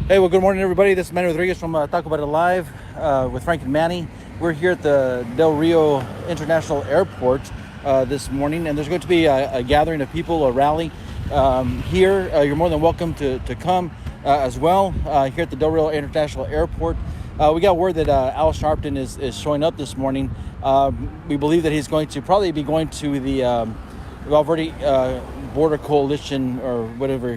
Hey, well, good morning, everybody. This is Manny Rodriguez from Taco Bell Live with Frank and Manny. We're here at the Del Rio International Airport this morning, and there's going to be a gathering of people, a rally here. You're more than welcome to come as well here at the Del Rio International Airport. We got word that Al Sharpton is showing up this morning. We believe that he's going to probably be going to the Already Border Coalition, or whatever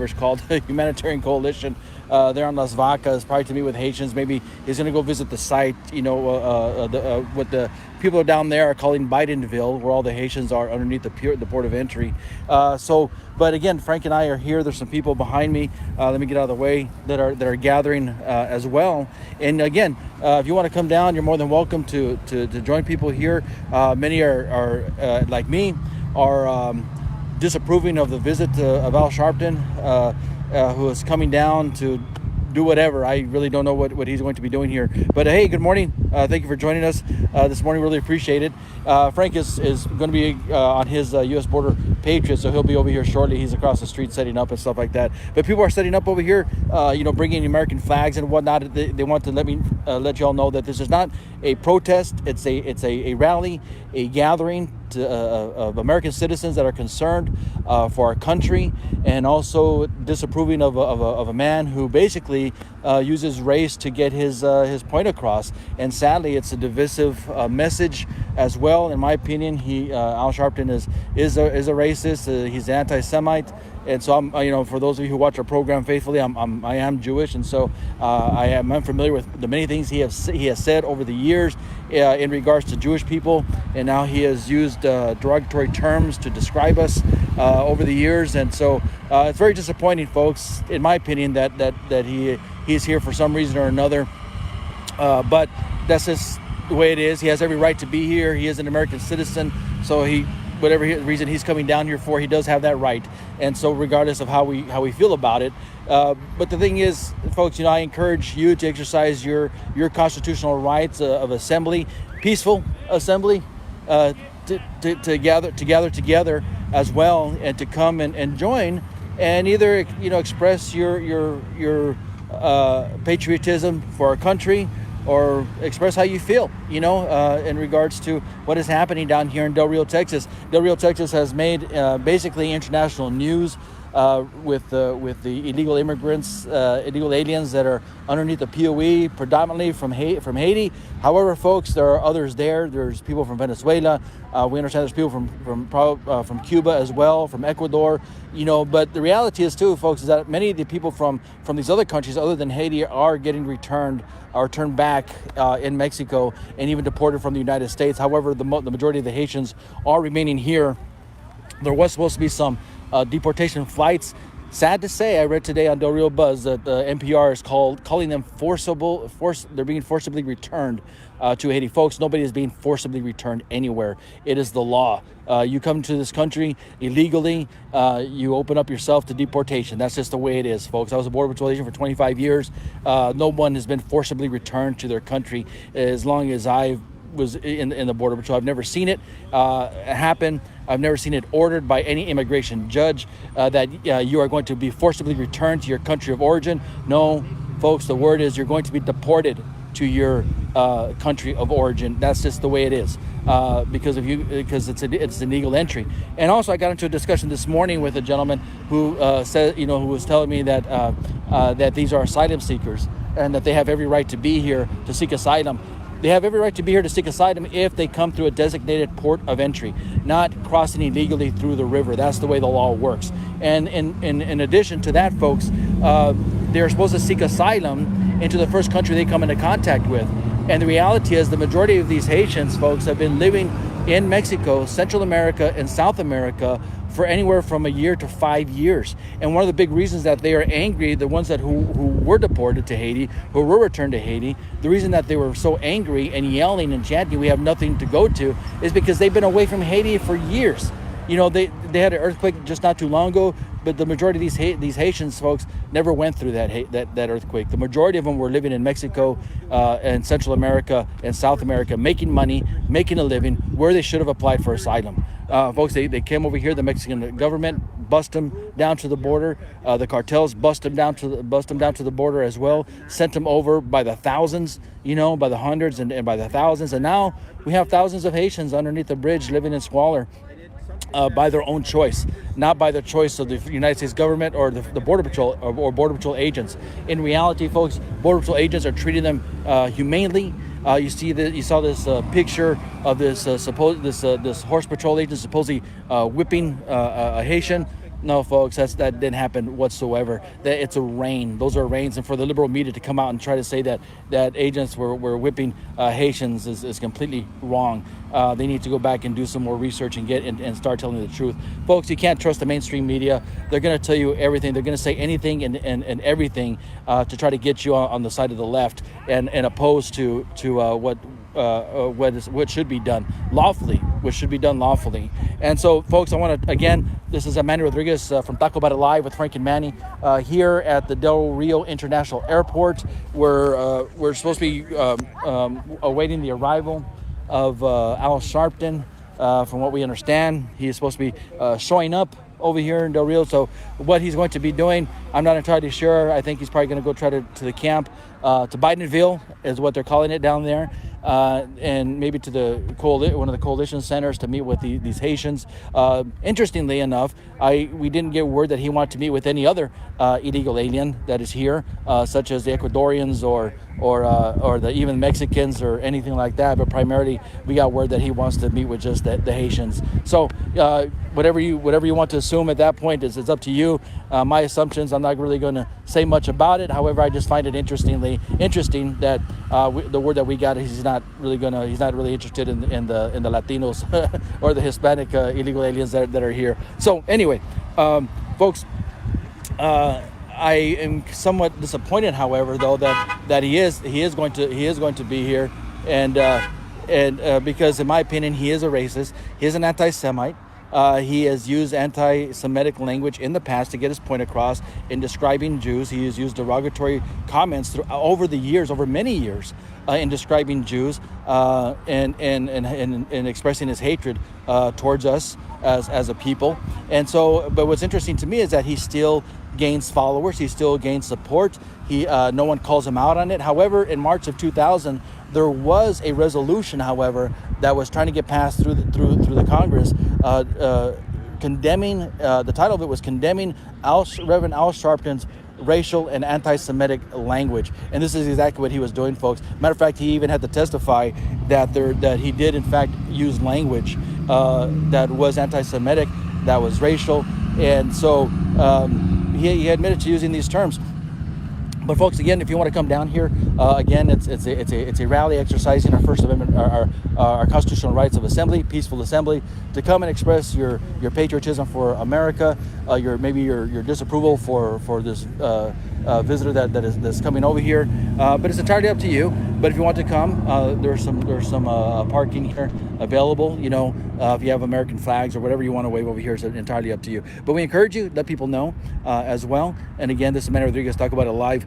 it's called, humanitarian coalition there on Las Vacas, probably to meet with Haitians. Maybe he's going to go visit the site, what the people down there are calling Bidenville, where all the Haitians are underneath the port of entry. But again, Frank and I are here. There's some people behind me. Let me get out of the way that are gathering as well. And again, if you want to come down, you're more than welcome to join people here. Many are like me, are disapproving of the visit of Al Sharpton, who is coming down to do whatever. I really don't know what he's going to be doing here. But hey, good morning. Thank you for joining us this morning. Really appreciate it. Frank is going to be on his U.S. border Patriot, so he'll be over here shortly. He's across the street setting up and stuff like that. But people are setting up over here, bringing American flags and whatnot. They want to let you all know that this is not a protest. It's a rally, a gathering of American citizens that are concerned for our country, and also disapproving of a man who basically uses race to get his point across. And sadly, it's a divisive message as well. In my opinion, Al Sharpton is a racist. He's an anti-Semite. And so I'm, for those of you who watch our program faithfully, I am Jewish, and so I am unfamiliar with the many things he has said over the years in regards to Jewish people, and now he has used derogatory terms to describe us over the years, and so it's very disappointing, folks, in my opinion, that he's here for some reason or another. But that's just the way it is. He has every right to be here. He is an American citizen, so whatever reason he's coming down here for, he does have that right. And so regardless of how we feel about it, but the thing is, folks, I encourage you to exercise your constitutional rights of assembly, peaceful assembly, to gather together as well, and to come and join, and either express your patriotism for our country, or express how you feel, in regards to what is happening down here in Del Rio, Texas. Del Rio, Texas has made basically international news with the illegal immigrants, illegal aliens that are underneath the POE, predominantly from Haiti. However, folks, there are others there. There's people from Venezuela. We understand there's people from Cuba as well, from Ecuador. But the reality is too, folks, is that many of the people from these other countries, other than Haiti, are getting returned or turned back in Mexico, and even deported from the United States. However, the majority of the Haitians are remaining here. There was supposed to be some deportation flights. Sad to say, I read today on Del Rio Buzz that the NPR is calling them they're being forcibly returned to Haiti. Folks, nobody is being forcibly returned anywhere. It is the law. You come to this country illegally, you open up yourself to deportation. That's just the way it is, folks. I was a Border Patrol agent for 25 years. No one has been forcibly returned to their country as long as I was in the Border Patrol. I've never seen it happen. I've never seen it ordered by any immigration judge that you are going to be forcibly returned to your country of origin. No, folks, the word is you're going to be deported to your country of origin. That's just the way it is, because it's an illegal entry. And also, I got into a discussion this morning with a gentleman who said, who was telling me that these are asylum seekers, and that they have every right to be here to seek asylum. They have every right to be here to seek asylum if they come through a designated port of entry, not crossing illegally through the river. That's the way the law works. And in addition to that, folks, they're supposed to seek asylum into the first country they come into contact with. And the reality is the majority of these Haitians, folks, have been living in Mexico, Central America, and South America for anywhere from a year to 5 years. And one of the big reasons that they are angry, the ones who were deported to Haiti, who were returned to Haiti, the reason that they were so angry and yelling and chanting, "We have nothing to go to," is because they've been away from Haiti for years. They had an earthquake just not too long ago, but the majority of these Haitians, folks, never went through that earthquake. The majority of them were living in Mexico and Central America and South America, making money, making a living, where they should have applied for asylum. Folks, they came over here. The Mexican government bust them down to the border. The cartels bust them down to the border as well. Sent them over by the thousands, by the hundreds and by the thousands. And now we have thousands of Haitians underneath the bridge living in squalor. By their own choice, not by the choice of the United States government or the Border Patrol or Border Patrol agents. In reality, folks, Border Patrol agents are treating them humanely. You saw this picture of this Horse Patrol agent supposedly whipping a Haitian. No, folks, that didn't happen whatsoever. It's a reign. Those are reigns, and for the liberal media to come out and try to say that agents were whipping Haitians is completely wrong. They need to go back and do some more research and start telling the truth. Folks, you can't trust the mainstream media. They're going to tell you everything. They're going to say anything and everything to try to get you on the side of the left and opposed to what should be done lawfully, And so, folks, I want to, again, this is Manny Rodriguez from Taco Bell Live with Frank and Manny here at the Del Rio International Airport. We're supposed to be awaiting the arrival of Al Sharpton. From what we understand, he is supposed to be showing up over here in Del Rio. So what he's going to be doing, I'm not entirely sure. I think he's probably going to go to the camp, to Bidenville is what they're calling it down there. And maybe to one of the coalition centers to meet with these Haitians. Interestingly enough, we didn't get word that he wanted to meet with any other illegal alien that is here, such as the Ecuadorians or the even Mexicans or anything like that. But primarily, we got word that he wants to meet with just the Haitians. So whatever you want to assume at that point is up to you. My assumptions, I'm not really going to say much about it. However, I just find it interesting that the word that we got is he's not really interested in the Latinos or the Hispanic illegal aliens that are here. So anyway, folks, I am somewhat disappointed, however, though that he is going to be here, and because in my opinion he is a racist, he is an anti-Semite. He has used anti-Semitic language in the past to get his point across in describing Jews. He has used derogatory comments over many years, in describing Jews and expressing his hatred towards us as a people. And so, but what's interesting to me is that he still gains followers. He still gains support. No one calls him out on it. However, in March of 2000, there was a resolution, however, that was trying to get passed through the Congress, condemning. The title of it was condemning Reverend Al Sharpton's racial and anti-Semitic language, and this is exactly what he was doing, folks. Matter of fact, he even had to testify that he did in fact use language that was anti-Semitic, that was racial, and so he admitted to using these terms. But folks, again, if you want to come down here, again, it's a rally exercising our First Amendment, our constitutional rights of assembly, peaceful assembly, to come and express your patriotism for America, your disapproval for this visitor that's coming over here. But it's entirely up to you. But if you want to come, there's some parking here available. If you have American flags or whatever you want to wave over here, it's entirely up to you. But we encourage you, let people know as well. And again, this is Manny Rodriguez, Talk About It Live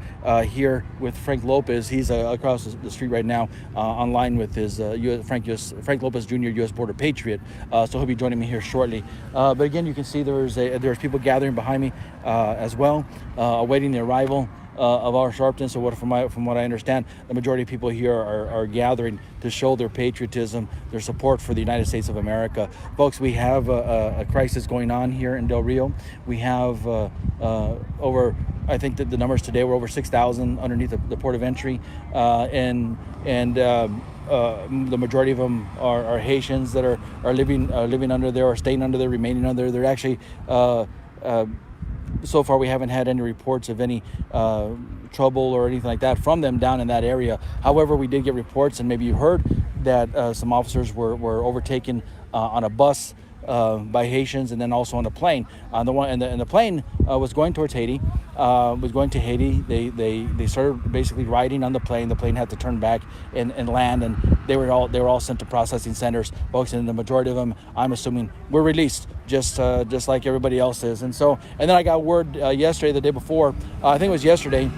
here with Frank Lopez. He's across the street right now online with his Frank Lopez Jr. U.S. Border Patriot. So he'll be joining me here shortly. But again, you can see there's people gathering behind me as well, awaiting the arrival of our Sharpton. So from what I understand, the majority of people here are gathering to show their patriotism, their support for the United States of America. Folks, we have a crisis going on here in Del Rio. We have over, I think that the numbers today were over 6,000 underneath the port of entry, and the majority of them are Haitians that are living under there, or staying under there, remaining under there. They're actually so far we haven't had any reports of any trouble or anything like that from them down in that area. However, we did get reports, and maybe you heard that some officers were overtaken on a bus by Haitians, and then also on a plane. The plane was going towards Haiti. They started basically riding on the plane. The plane had to turn back and land, and they were all sent to processing centers, folks. And the majority of them, I'm assuming, were released, just like everybody else is. And then I got word yesterday, the day before, I think it was yesterday,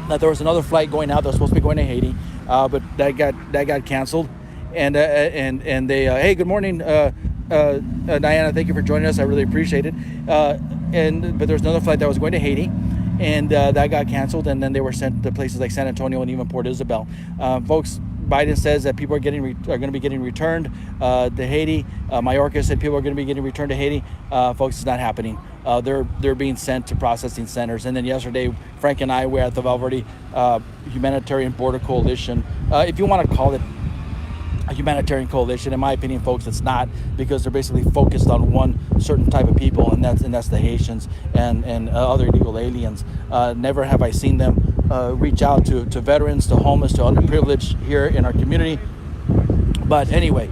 that there was another flight going out that was supposed to be going to Haiti, but that got canceled. And they, hey, good morning. Diana, thank you for joining us. I really appreciate it. But there's another flight that was going to Haiti, and that got canceled, and then they were sent to places like San Antonio and even Port Isabel. Folks, Biden says that people are going to be getting returned to Haiti. Mayorkas said people are going to be getting returned to Haiti. Folks, it's not happening. They're being sent to processing centers. And then yesterday, Frank and I were at the Valverde Humanitarian Border Coalition. If you want to call it a humanitarian coalition, in my opinion, folks, it's not, because they're basically focused on one certain type of people, and that's the Haitians and other illegal aliens. Never have I seen them reach out to veterans, to homeless, to underprivileged here in our community. But anyway,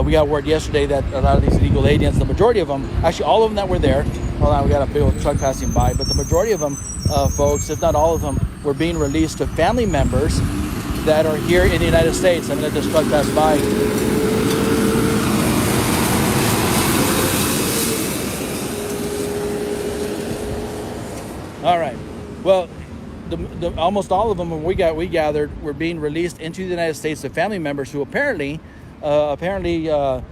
we got word yesterday that a lot of these illegal aliens, the majority of them, actually all of them that were there, hold on, we got a big old truck passing by, but the majority of them, folks, if not all of them, were being released to family members that are here in the United States. I'm going to let this truck pass by. All right. Well, almost all of them, when we gathered, were being released into the United States to family members who apparently were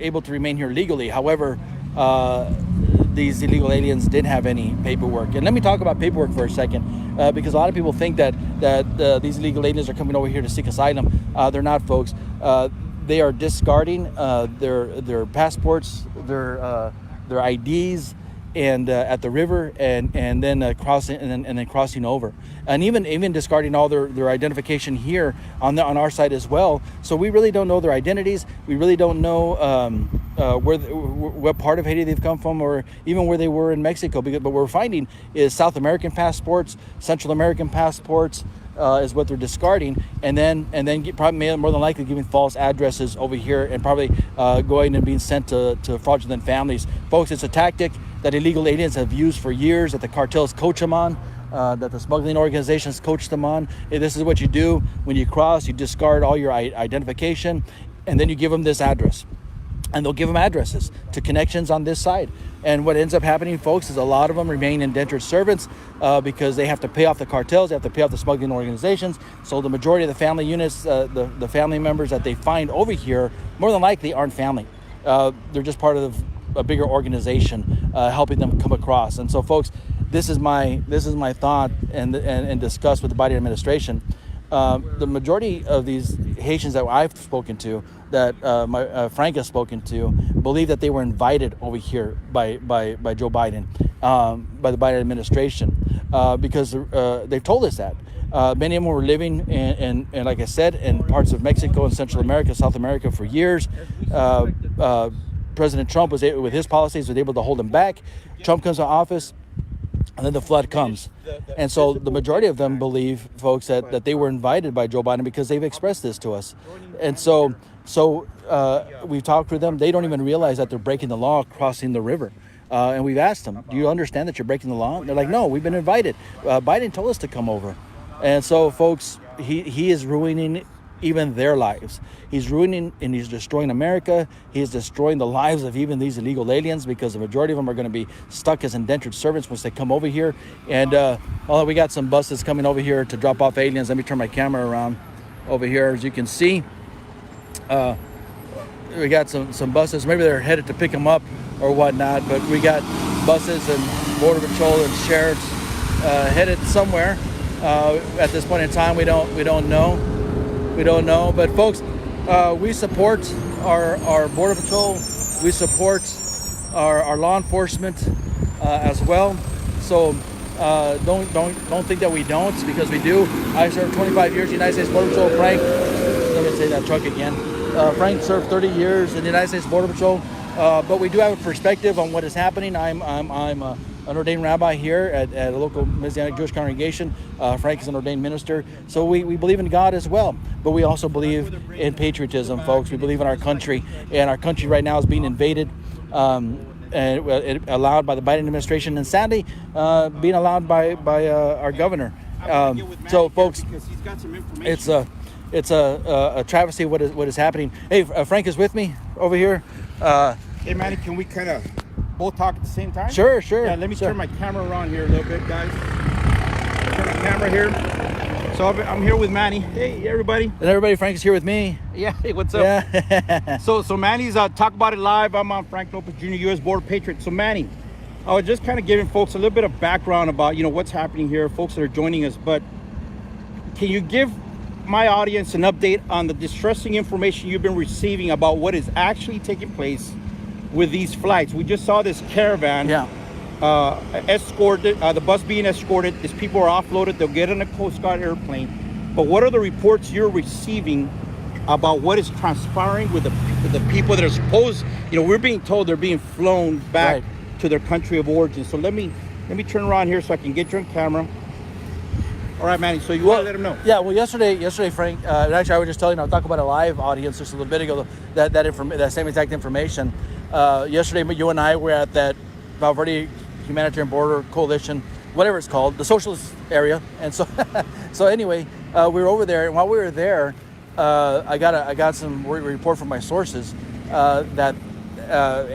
able to remain here legally. However, these illegal aliens didn't have any paperwork. And let me talk about paperwork for a second, because a lot of people think that these illegal aliens are coming over here to seek asylum. They're not, folks. They are discarding their passports, their IDs, and at the river, and then crossing over, and even discarding all their identification here on our side as well. So we really don't know their identities. We really don't know what part of Haiti they've come from, or even where they were in Mexico. But what we're finding is South American passports, Central American passports, is what they're discarding, and then probably more than likely giving false addresses over here, and probably going and being sent to fraudulent families. Folks, it's a tactic that illegal aliens have used for years, that the cartels coach them on, that the smuggling organizations coach them on. This is what you do when you cross. You discard all your identification, and then you give them this address. And they'll give them addresses to connections on this side. And what ends up happening, folks, is a lot of them remain indentured servants because they have to pay off the cartels, they have to pay off the smuggling organizations. So the majority of the family units, the family members that they find over here, more than likely aren't family. They're just part of a bigger organization helping them come across. And so, folks, this is my thought and discuss with the Biden administration. The majority of these Haitians that I've spoken to, that Frank has spoken to, believe that they were invited over here by Joe Biden, by the Biden administration, because they've told us that. Many of them were living in, like I said, in parts of Mexico and Central America, South America for years. President Trump was able, with his policies, was able to hold them back. Trump comes to office, and then the flood comes. And so the majority of them believe, folks, that they were invited by Joe Biden because they've expressed this to us. And so we've talked with them. They don't even realize that they're breaking the law crossing the river. And we've asked them, do you understand that you're breaking the law? And they're like, no, we've been invited. Biden told us to come over. And so, folks, he is ruining even their lives. He's ruining and he's destroying America. He is destroying the lives of even these illegal aliens, because the majority of them are going to be stuck as indentured servants once they come over here. And we got some buses coming over here to drop off aliens. Let me turn my camera around over here. As you can see, we got some buses. Maybe they're headed to pick them up or whatnot, but we got buses and Border Patrol and sheriffs headed somewhere. At this point in time, we don't know. But folks, we support our Border Patrol. We support our law enforcement as well. So don't think that we don't, because we do. I served 25 years in the United States Border Patrol. Frank, let me say that truck again. Frank served 30 years in the United States Border Patrol. But we do have a perspective on what is happening. I'm an ordained rabbi here at a local Messianic Jewish congregation. Frank is an ordained minister. So we believe in God as well. But we also believe in patriotism, folks. We believe in our country. And our country right now is being invaded, and allowed by the Biden administration. And sadly, being allowed by our governor. So, folks, it's a travesty what is happening. Hey, Frank is with me over here. Hey, Manny, can we kind of both talk at the same time? Sure. Yeah, let me turn my camera around here a little bit, guys. Turn the camera here. So I'm here with Manny. Hey, everybody. And everybody, Frank is here with me. Yeah, hey, what's up? Yeah. So Manny's Talk About It Live. I'm on Frank Lopez Jr., U.S. Border Patriot. So Manny, I was just kind of giving folks a little bit of background about, what's happening here, folks that are joining us. But can you give my audience an update on the distressing information you've been receiving about what is actually taking place with these flights? We just saw this caravan. Yeah. Escorted, the bus being escorted. These people are offloaded. They'll get on a Coast Guard airplane. But what are the reports you're receiving about what is transpiring with the people that are supposed? We're being told they're being flown back to their country of origin. So let me turn around here so I can get you on camera. All right, Manny. So you want to let them know? Yeah. Well, yesterday, Frank. And actually, I was just telling you, I'll talk about a live audience just a little bit ago. That same exact information. Yesterday, you and I were at that Valverde Humanitarian Border Coalition, whatever it's called, the socialist area. And so anyway, we were over there, and while we were there, I got some report from my sources that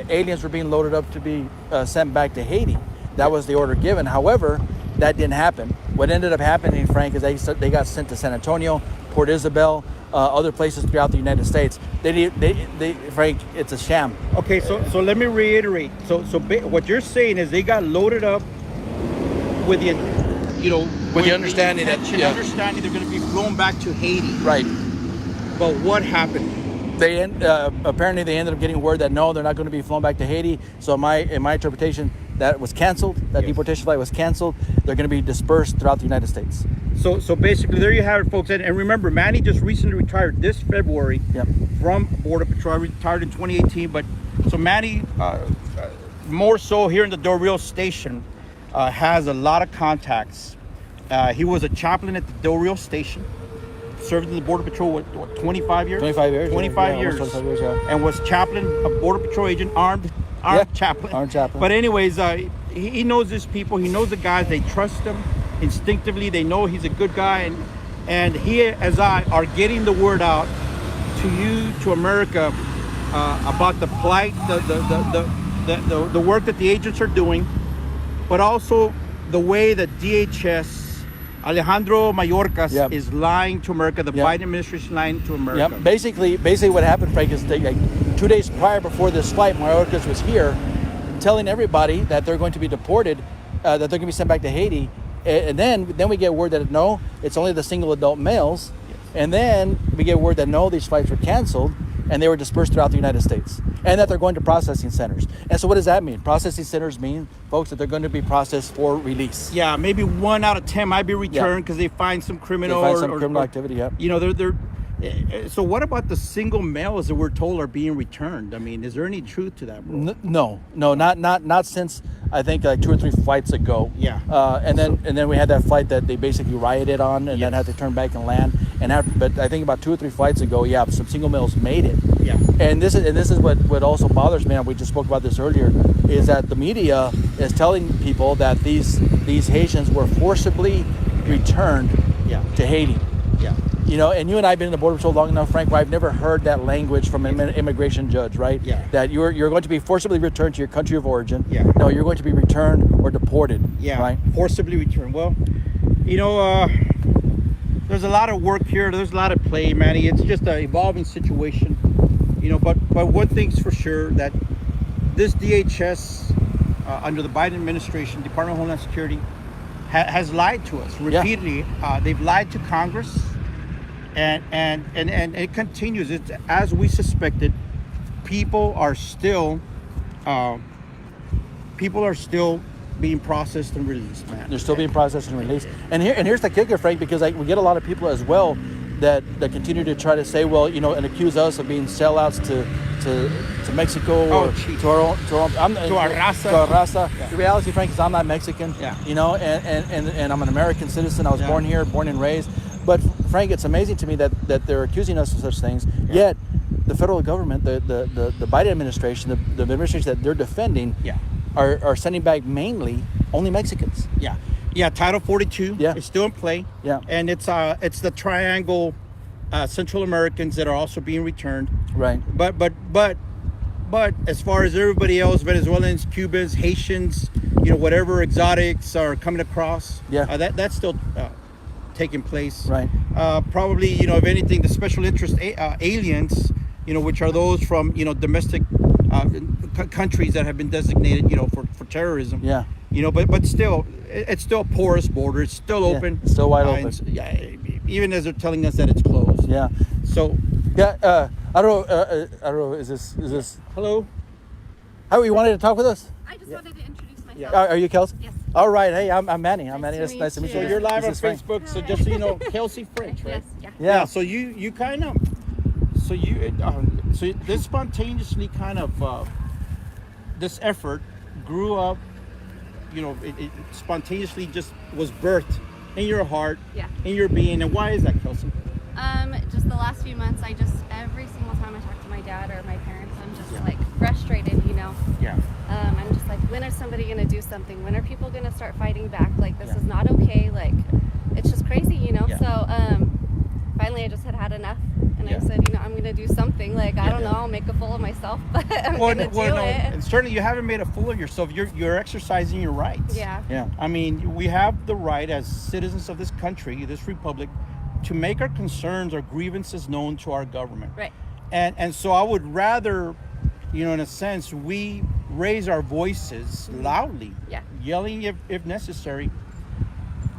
aliens were being loaded up to be sent back to Haiti. That was the order given. However, that didn't happen. What ended up happening, Frank, is they got sent to San Antonio, Port Isabel, other places throughout the United States. They Frank, it's a sham. Okay, so let me reiterate. So what you're saying is they got loaded up with the, with the understanding that understanding they're going to be flown back to Haiti. Right. But what happened? Apparently they ended up getting word that no, they're not going to be flown back to Haiti. So in my interpretation, that was canceled. That deportation flight was canceled. They're going to be dispersed throughout the United States. So basically, there you have it, folks. And remember, Manny just recently retired this February from Border Patrol. Retired in 2018. But so Manny, more so here in the Del Rio station, has a lot of contacts. He was a chaplain at the Del Rio station. Served in the Border Patrol, what 25 years? 25 years. 25 years. 25 years, yeah. And was chaplain, a Border Patrol agent, armed chaplain. Armed chaplain. But anyways, he knows these people. He knows the guys. They trust him instinctively. They know he's a good guy. And he, as I, are getting the word out to you, to America, about the plight, the work that the agents are doing, but also the way that DHS, Alejandro Mayorkas is lying to America. The Biden administration is lying to America. Yep. Basically what happened, Frank, is like 2 days prior before this flight, Mayorkas was here telling everybody that they're going to be deported, that they're going to be sent back to Haiti. And then we get word that no, it's only the single adult males. Yes. And then we get word that no, these flights were canceled and they were dispersed throughout the United States, and that they're going to processing centers. And so what does that mean? Processing centers mean, folks, that they're going to be processed for release. Yeah, maybe 1 out of 10 might be returned because they find some criminal criminal activity. Yeah. They're. So what about the single males that we're told are being returned? I mean, is there any truth to that, bro? No, not since I think like 2 or 3 flights ago. Yeah. And then we had that flight that they basically rioted on, and then had to turn back and land. But I think about 2 or 3 flights ago, some single males made it. Yeah. And this is what also bothers me, and we just spoke about this earlier, is that the media is telling people that these Haitians were forcibly returned to Haiti. Yeah. And you and I have been in the Border Patrol long enough, Frank, where I've never heard that language from an immigration judge, right? Yeah. That you're going to be forcibly returned to your country of origin. Yeah. No, you're going to be returned or deported. Yeah. Right? Forcibly returned. Well, there's a lot of work here. There's a lot of play, Manny. It's just an evolving situation. But one thing's for sure, that this DHS, under the Biden administration, Department of Homeland Security, has lied to us repeatedly. They've lied to Congress. And it continues. It's as we suspected. People are still being processed and released, man. They're still being processed and released. And here's the kicker, Frank, because we get a lot of people as well that continue to try to say, well, and accuse us of being sellouts to Mexico or to our raza. Yeah. The reality, Frank, is I'm not Mexican. Yeah. And I'm an American citizen. I was born here, born and raised. But Frank, it's amazing to me that they're accusing us of such things. Yet the federal government, the Biden administration, the administration that they're defending, are sending back mainly only Mexicans. Yeah, Title 42 is still in play. Yeah. And it's the triangle Central Americans that are also being returned. Right. But as far as everybody else, Venezuelans, Cubans, Haitians, whatever exotics are coming across. Yeah. That's still taking place. Right. Probably, if anything, the special interest aliens, which are those from, domestic countries that have been designated, for terrorism. Yeah. But still, it's still a porous border. It's still open. It's still wide open. Even as they're telling us that it's closed. Yeah. So. Yeah. I don't know. Is this? Hello. Oh, you wanted to talk with us? I just wanted to introduce myself. Yeah. Are you Kelsey? Yes. All right. Hey, I'm Manny. I'm Nice Manny. to That's meet nice to meet you. you. So you're live on This is Frank. Facebook. So just so you know, Kelsey French, right? Yes. Yeah. So you kind of, so this spontaneously kind of, this effort grew up, it spontaneously just was birthed in your heart, Yeah. in your being. And why is that, Kelsey? Just the last few months, every single time I talk to my dad or my parents, I'm just Yeah. like frustrated, Yeah. I'm just like, when is somebody gonna do something? When are people gonna start fighting back? Like, this Yeah. is not okay. Like, it's just crazy, Yeah. So, finally I just had enough, and Yeah. I said, I'm gonna do something. Like, I don't Yeah. know, I'll make a fool of myself, but I'm gonna do it. And certainly you haven't made a fool of yourself. You're exercising your rights. Yeah. Yeah. I mean, we have the right as citizens of this country, this republic, to make our concerns, our grievances known to our government. Right. And so I would rather, in a sense, we raise our voices loudly, Yeah. yelling if necessary,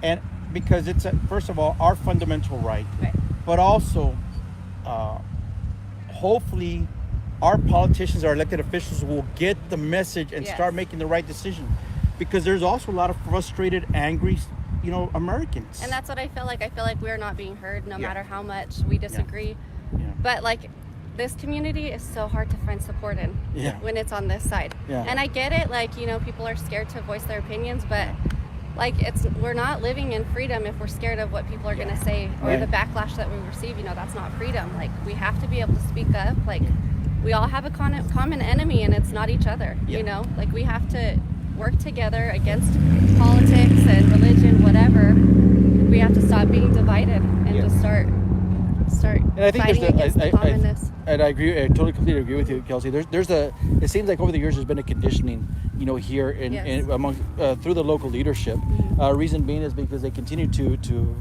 and because it's first of all our fundamental right, Right. but also hopefully our politicians, our elected officials will get the message and Yes. start making the right decision, because there's also a lot of frustrated, angry, Americans. And that's what I feel like. I feel like we're not being heard, no Yeah. matter how much we disagree. Yeah. But like, this community is so hard to find support in Yeah. when it's on this side. Yeah. And I get it, like, people are scared to voice their opinions, but like, we're not living in freedom if we're scared of what people are going to say or Right. the backlash that we receive. That's not freedom. Like, we have to be able to speak up. Like, we all have a common enemy, and it's not each other. Yeah. Like, we have to work together against politics and religion, whatever. We have to stop being divided and just start And I think fighting against the commonness. And I agree. I totally, completely agree with you, Kelsey. It seems like over the years there's been a conditioning, here in among through the local leadership. Reason being is because they continue to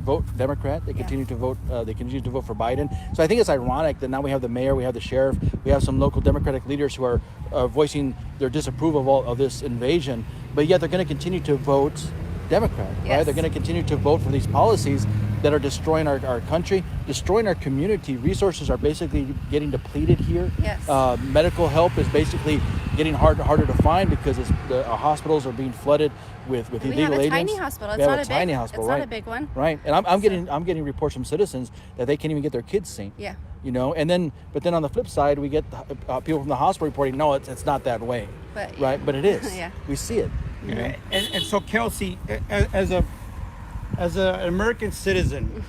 vote Democrat. They continue to vote. They continue to vote for Biden. So I think it's ironic that now we have the mayor, we have the sheriff, we have some local Democratic leaders who are voicing their disapproval of this invasion, but yet they're going to continue to vote Democrat, right? Yes. They're going to continue to vote for these policies that are destroying our country, destroying our community. Resources are basically getting depleted here. Yes. Medical help is basically getting harder to find because our hospitals are being flooded with We illegal have a aliens. tiny hospital. We It's have not a tiny big. hospital, It's right? not a big one. Right, and I'm getting reports from citizens that they can't even get their kids seen. Yeah. But then on the flip side, we get people from the hospital reporting, no, it's not that way. But Right, but it is. Yeah. We see it. And so, Kelsey, as an American citizen,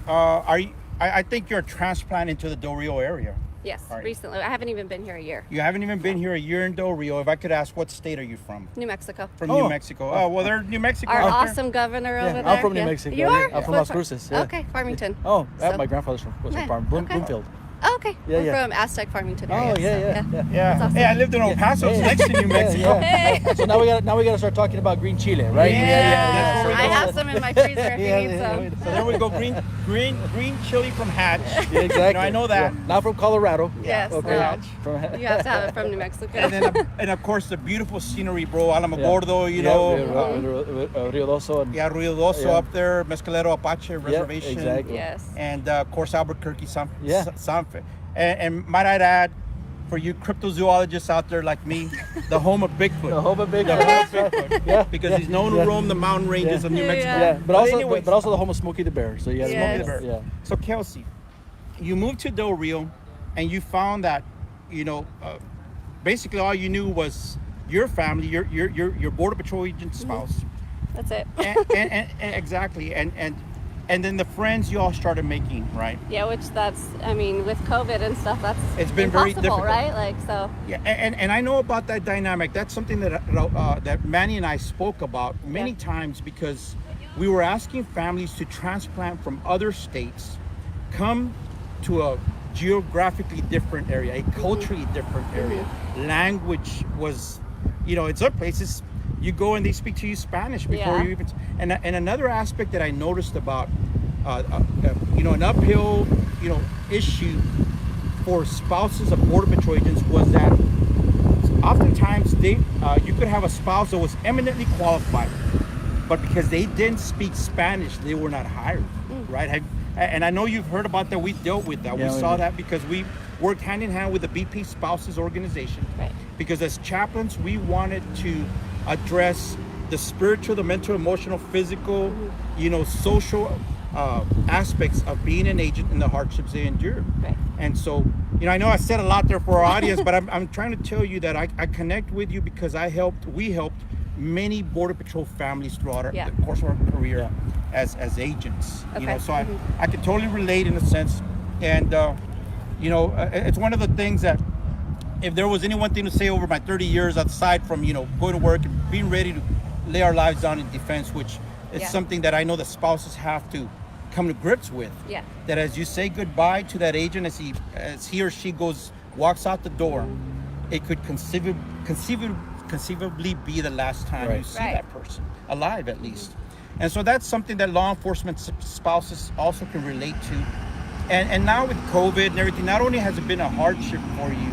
I think you're a transplant into the Del Rio area. Yes, All right. recently. I haven't even been here a year. You haven't even been here a year in Del Rio. If I could ask, what state are you from? New Mexico. From Oh. New Mexico. Oh, well, there's New Mexico. Our out there. awesome governor Yeah, over I'm there. from New Mexico. You are? I'm from What Las part? Cruces. Yeah. Okay, Farmington. Oh, So- my grandfather's from Yeah, Farm, okay. Bloomfield. Oh, okay. Yeah, We're yeah. from Aztec Farmington Oh, area. yeah. Yeah. That's awesome. Hey, I lived in El Paso. It's next to New Mexico. Hey. So now we got to start talking about green chile, right? that's what I we have some in my freezer if you need some. So there we go. Green chili from Hatch. Yeah, exactly. I know that. Yeah. Not from Colorado. Yes, Okay. no. From, You have to have it from New Mexico. And then, and of course, the beautiful scenery, bro. Alamogordo, Rio Doso. And, Rio Doso Yeah. up there, Mescalero Apache Reservation. exactly. Yes. And of course, Albuquerque, Yeah. Sanfe. And might I add, for you cryptozoologists out there like me, the home of Bigfoot. The home of The Bigfoot. home of Bigfoot. Yeah. Because yeah, he's known yeah. to roam the mountain ranges Yeah. of New Yeah. Mexico. Yeah, anyways, but also the home of Smokey the Bear. So yeah, Yes. Smokey the Bear. Yeah. So Kelsey, you moved to Del Rio, and you found that, basically all you knew was your family, your border patrol agent spouse, That's it. and exactly, and then the friends you all started making, right? Yeah, which with COVID and stuff, that's It's been very impossible, difficult. right? Like, so. Yeah, and I know about that dynamic. That's something that Manny and I spoke about many times, because we were asking families to transplant from other states, come to a geographically different area, a culturally different area. Language was, in some places, You go and they speak to you Spanish before Yeah. you even. And another aspect that I noticed about, an uphill, issue for spouses of Border Patrol agents was that oftentimes you could have a spouse that was eminently qualified, but because they didn't speak Spanish, they were not hired, right? And I know you've heard about that. We dealt with that. Yeah, we we saw did. that because we worked hand in hand with the BP Spouses Organization. Right. Because as chaplains, we wanted to address the spiritual, the mental, emotional, physical, social aspects of being an agent and the hardships they endure. Right. And so, I know I said a lot there for our audience, but I'm trying to tell you that I connect with you because we helped many Border Patrol families throughout Yeah. the course of our career as agents. Okay. So I can totally relate in a sense. And, it's one of the things that if there was any one thing to say over my 30 years, aside from, going to work and being ready to lay our lives down in defense, which is Yeah. something that I know the spouses have to come to grips with. Yeah. That as you say goodbye to that agent, as he or she walks out the door, it could conceivably be the last time Right. you see Right. that person, alive at least. And so that's something that law enforcement spouses also can relate to. And now with COVID and everything, not only has it been a hardship for you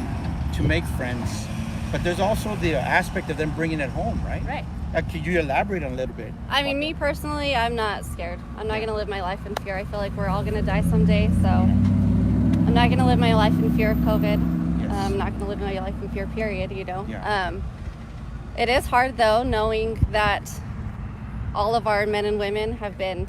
to make friends, but there's also the aspect of them bringing it home, right? Right. Could you elaborate on a little bit? I mean, me personally, I'm not scared. I'm not going to live my life in fear. I feel like we're all going to die someday, so I'm not going to live my life in fear of COVID. Yes. I'm not going to live my life in fear, period, Yeah. It is hard, though, knowing that all of our men and women have been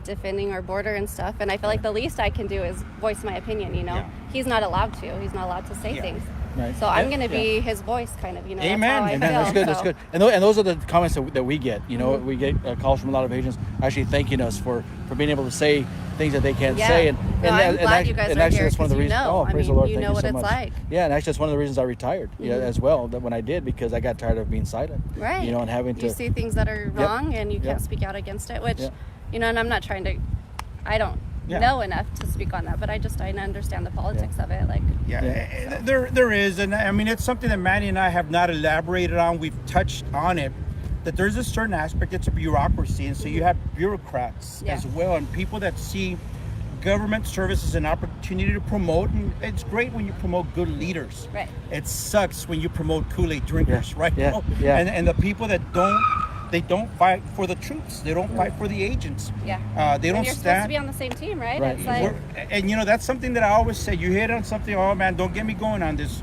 defending our border and stuff, and I feel like the least I can do is voice my opinion, Yeah. He's not allowed to. He's not allowed to say Yeah. things. Right. So I'm Yeah. going to be his voice, kind of, Amen. That's how I Amen. feel. That's good. That's so- good. And those are the comments that we get. We get calls from a lot of agents actually thanking us for being able to say things that they can't Yeah. say. And No, I'm glad actually, you guys and are actually here that's one of the 'cause you reasons. know. Oh, I praise the mean, Lord! you Thank know you what so it's much. like. Yeah, and actually that's one of the reasons I retired. Yeah, as well. That when I did because I got tired of being silent. Right. And having to. You see things that are wrong and you can't speak out against it, which, Yep. and I'm not trying to, I don't Yeah. know enough to speak on that, but I understand the politics of it. Like, Yeah, there is, and I mean it's something that Manny and I have not elaborated on. We've touched on it, that there's a certain aspect. It's a bureaucracy, and so you have bureaucrats Yeah. as well, and people that see government service as an opportunity to promote. And it's great when you promote good leaders. Right. It sucks when you promote Kool-Aid drinkers, Yeah. right? Yeah. Yeah. And the people that don't. They don't fight for the troops. They don't fight for the agents. yeah. They And don't you're supposed stand. to be on the same team, right? Right. It's like, And that's something that I always say. You hit on something. Oh man, don't get me going on this.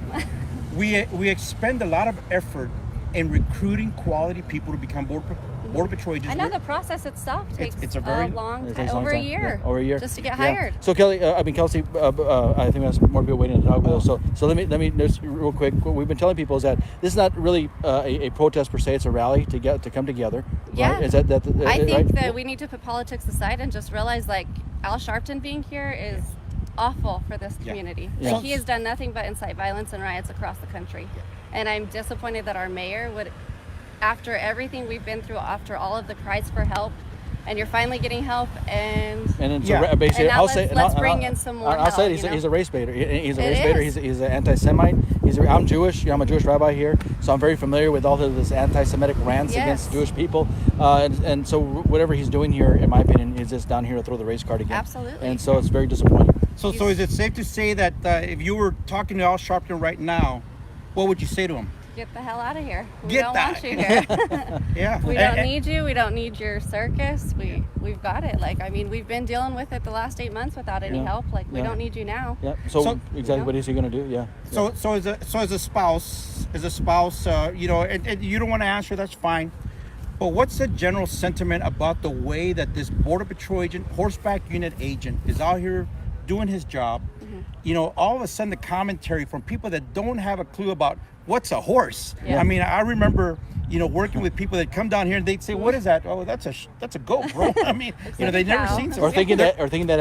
we expend a lot of effort in recruiting quality people to become border patrol agents. I know the process itself takes it's a very- long It time, takes a long over a time. year. Yeah, over a year. Just to get Yeah. hired. So Kelly, Kelsey, I think there's more people waiting to talk with us. So let me just real quick. What we've been telling people is that this is not really a protest per se. It's a rally to come together. Yeah. Right? Is that I think right? that we need to put politics aside and just realize, like, Al Sharpton being here is awful for this community. Yeah. Like, he has done nothing but incite violence and riots across the country. And I'm disappointed that our mayor would, after everything we've been through, after all of the cries for help, and you're finally getting help, and And then Yeah. basically, And now I'll let's- say, let's bring in some more I'll say help, he's a race baiter. He's a It race baiter. is. He's an anti-Semite. I'm Jewish. I'm a Jewish rabbi here, so I'm very familiar with all of this anti-Semitic rants Yes. against Jewish people. And so whatever he's doing here, in my opinion, is just down here to throw the race card again. Absolutely. And so it's very disappointing. So is it safe to say that if you were talking to Al Sharpton right now, what would you say to him? get the hell out of here. We Get don't that. want you here. Yeah. We don't need you. We don't need your circus. We've got it. Like, I mean, we've been dealing with it the last 8 months without any Yeah. help. Like, we Yeah. don't need you now. Yeah. So, So- exactly what is he going to do? Yeah. So as a spouse, and you don't want to answer, that's fine. But what's the general sentiment about the way that this Border Patrol agent, horseback unit agent, is out here doing his job? All of a sudden the commentary from people that don't have a clue about what's a horse. Yeah. I mean, I remember, working with people that come down here and they'd say, "What is that?" "Oh, that's a goat, bro." I mean, like they've a never cow. seen Or something. thinking that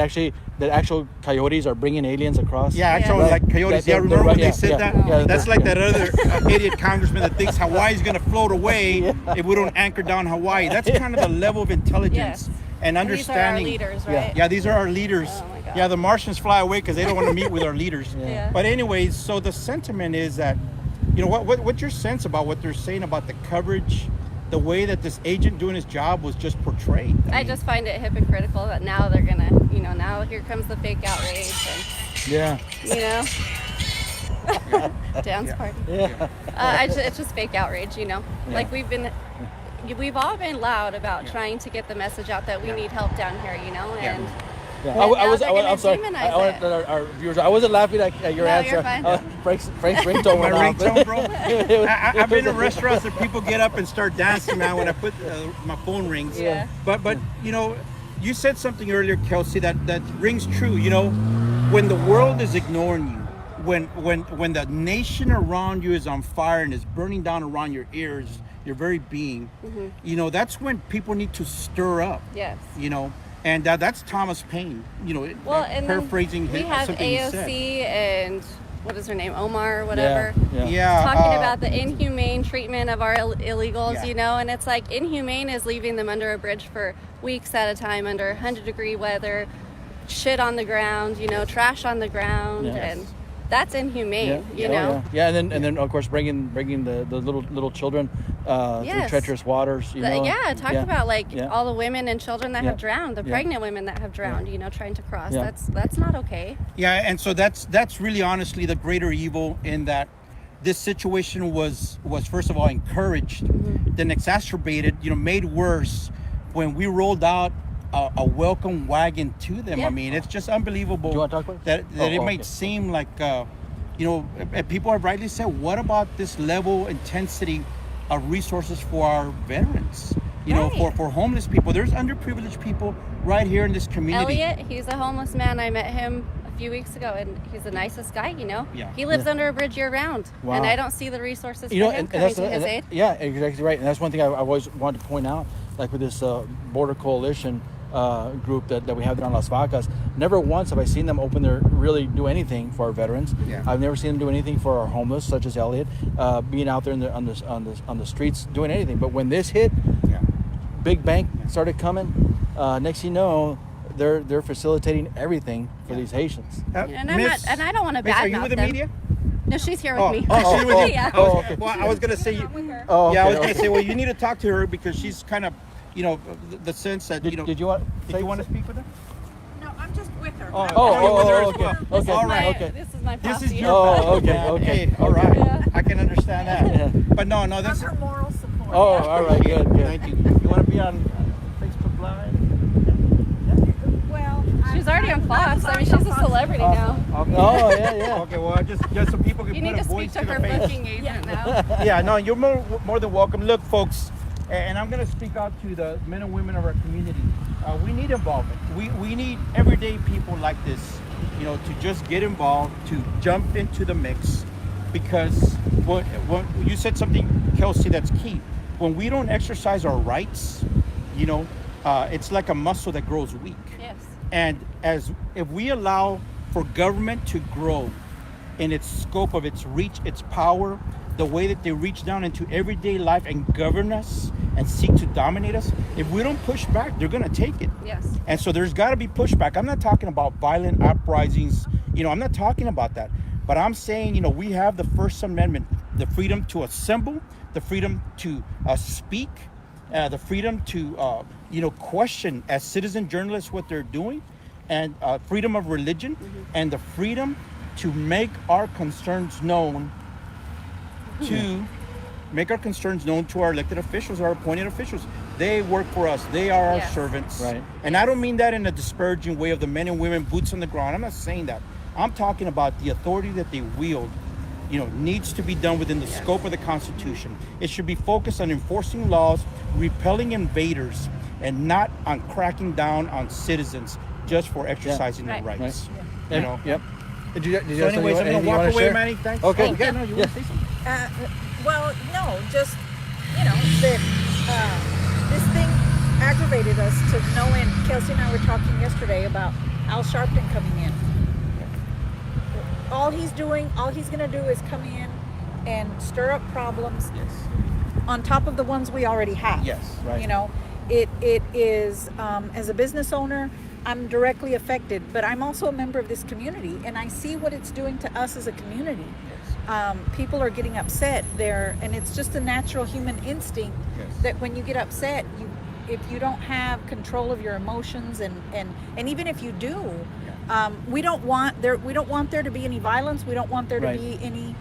actual coyotes are bringing aliens across. Yeah, actually, Yeah. like coyotes. Yeah, Yeah, remember when yeah, they said yeah, that? yeah, That's yeah. like that other idiot congressman that thinks Hawaii's going to float away if we don't anchor down Hawaii. That's kind of the level of intelligence Yes. and And these are our understanding. leaders, Yeah. right? Yeah, these are our leaders. Oh my God. Yeah, the Martians fly away because they don't want to meet with our leaders. Yeah. But anyways, so the sentiment is that, what's your sense about what they're saying about the coverage the way that this agent doing his job was just portrayed. I mean, just find it hypocritical that now they're gonna, now here comes the fake outrage and, Yeah. dance party. Yeah. It's just fake outrage, Like we've all been loud about trying to get the message out that we need help down here, and Yeah. And I'm now sorry. they're gonna I wanted demonize our viewers. I wasn't laughing at your No, answer. you're fine. Frank's ringtone my went off. ringtone, bro. I've been in restaurants that people get up and start dancing, man, when I put my phone rings. Yeah. But you said something earlier, Kelsey, that rings true. When the world is ignoring you, when the nation around you is on fire and is burning down around your ears, your very being, that's when people need to stir up. Yes. And that's Thomas Paine. Well, and paraphrasing we have something he AOC said. and what is her name, Omar or whatever. Yeah. Talking about the inhumane treatment of our illegals, Yeah. and it's like inhumane is leaving them under a bridge for weeks at a time under 100-degree weather, shit on the ground, trash on the ground, and that's inhumane, know. Yeah, and then of course bringing the little children through treacherous waters. Talk about all the women and children that have drowned, the Yeah. pregnant women that have drowned, trying to cross. Yeah. That's not okay. Yeah, and so that's really honestly the greater evil in that this situation was first of all encouraged, then exacerbated, made worse when we rolled out a welcome wagon to them. Yeah. I mean, it's just unbelievable. Do you want to talk about that it okay. might seem like people have rightly said, what about this level intensity of resources for our veterans? For homeless people. There's underprivileged people right here in this community. Elliot, he's a homeless man. I met him a few weeks ago, and he's the nicest guy. Yeah. He lives under a bridge year round, Wow. and I don't see the resources for him and coming to his aid. Yeah, exactly right. And that's one thing I always wanted to point out, like with this border coalition group that we have there on Las Vacas. Never once have I seen them really do anything for our veterans. Yeah. I've never seen them do anything for our homeless, such as Elliot, being out there on the streets doing anything. But when this hit, big bank started coming. Next thing you know, they're facilitating everything for these Haitians. And I don't want to Miss, badmouth are you with the them. media? No, she's here with me. Oh, she's with you? Yeah. Oh, okay. Well, I was going to say, Oh, okay, I was going okay. to say, well, you need to talk to her because she's kind of, the sense that, Did you want? Did you want to speak with her? No, I'm just with her. you're with her as okay. well. This is All my, right. okay. This is my This posse. is your Oh, okay, man. okay. Hey, all right. Yeah. I can understand that. Yeah. But no, I'm this is... her moral support. Oh, all right, good. Thank you. You want to be on Facebook Live? Well, She's already on Fox. I mean, she's a celebrity now. Okay. Oh, yeah. Okay, well, just so people can You put need a to voice speak to their her face. booking agent now. Yeah, no, you're more than welcome. Look, folks, and I'm going to speak out to the men and women of our community. We need involvement. We need everyday people like this, to just get involved, to jump into the mix, because when you said something, Kelsey, that's key. When we don't exercise our rights, it's like a muscle that grows weak. Yes. And if we allow for government to grow in its scope of its reach, its power, the way that they reach down into everyday life and govern us and seek to dominate us, if we don't push back, they're going to take it. Yes. And so there's got to be pushback. I'm not talking about violent uprisings. I'm not talking about that. But I'm saying, we have the First Amendment, the freedom to assemble, the freedom to speak, the freedom to, question as citizen journalists what they're doing, and freedom of religion, and the freedom to make our concerns known to our elected officials, our appointed officials. They work for us. They are our servants. Right. And I don't mean that in a disparaging way of the men and women boots on the ground. I'm not saying that. I'm talking about the authority that they wield, needs to be done within the scope of the Constitution. It should be focused on enforcing laws, repelling invaders, and not on cracking down on citizens just for exercising their Right. rights. Right. Yep. Did you So have anyways, I'm anything going to you walk wanna away, share? Manny. Thanks. Okay. Oh, yeah, no, you want to say something? well, no, just, that this thing aggravated us to no end. Kelsey and I were talking yesterday about Al Sharpton coming in. All he's going to do is come in and stir up problems on top of the ones we already have. Yes, right. It is, as a business owner, I'm directly affected, but I'm also a member of this community, and I see what it's doing to us as a community. people are getting upset there, and it's just a natural human instinct that when you get upset, if you don't have control of your emotions, and even if you do, we don't want there to be any violence. We don't want there to be any,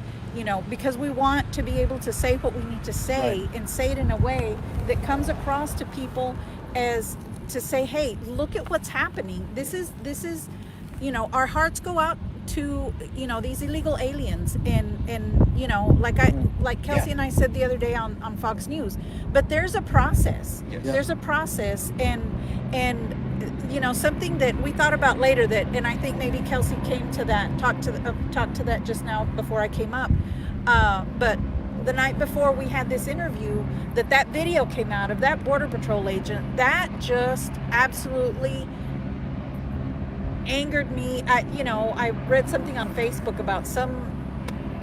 because we want to be able to say what we need to say and say it in a way that comes across to people as to say, hey, look at what's happening. This is our hearts go out to these illegal aliens, and like Kelsey and I said the other day on Fox News, but there's a process. There's a process, and something that we thought about later, that, and I think maybe Kelsey came to that, talked to that just now before I came up, but the night before we had this interview, that video came out of that Border Patrol agent, that just absolutely angered me. I read something on Facebook about some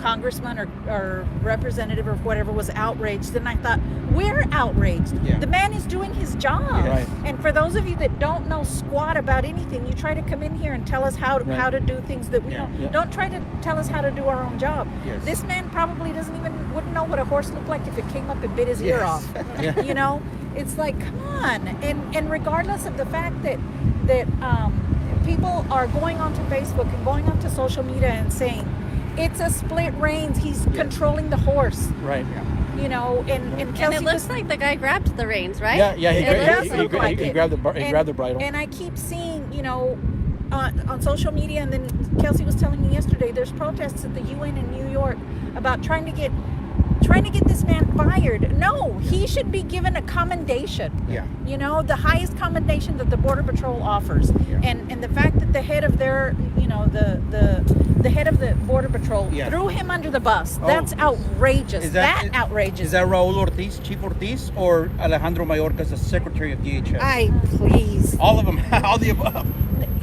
congressman or representative or whatever was outraged, and I thought, we're outraged. The man is doing his job. And for those of you that don't know squat about anything, you try to come in here and tell us how to do things that we don't try to tell us how to do our own job. This man probably wouldn't know what a horse looked like if it came up and bit his ear off. It's like, come on. And regardless of the fact that people are going onto Facebook and going onto social media and saying it's a split reins, he's controlling the horse, and Kelsey, and it looks like the guy grabbed the reins, right? He grabbed the bridle. And I keep seeing, on social media, and then Kelsey was telling me yesterday, there's protests at the UN in New York about trying to get this man fired. No, he should be given a commendation. The highest commendation that the Border Patrol offers. And the fact that the head of their, the head of the Border Patrol threw him under the bus. That's outrageous. Is that outrageous. Is that Raul Ortiz, Chief Ortiz, or Alejandro Mayorkas, the Secretary of DHS? Please. All of them. All the above.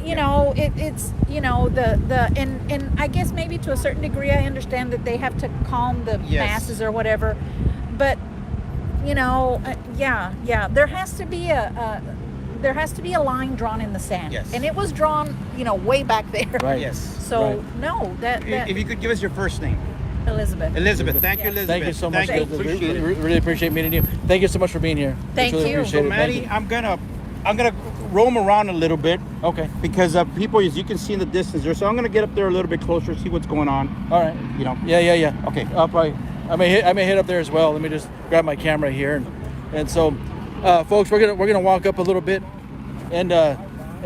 It's and I guess maybe to a certain degree I understand that they have to calm the masses or whatever, but there has to be a line drawn in the sand, and it was drawn way back there. So if you could give us your first name. Elizabeth. Thank you, Elizabeth. Thank you so much. Appreciate it. Really appreciate meeting you. Thank you so much for being here. Thank really you. Appreciate So it. Manny, I'm gonna roam around a little bit. Okay. Because people, as you can see in the distance there, so I'm gonna get up there a little bit closer, see what's going on. All right. Yeah. Okay. I'll probably. I may hit up there as well. Let me just grab my camera here, and so, folks, we're gonna walk up a little bit, and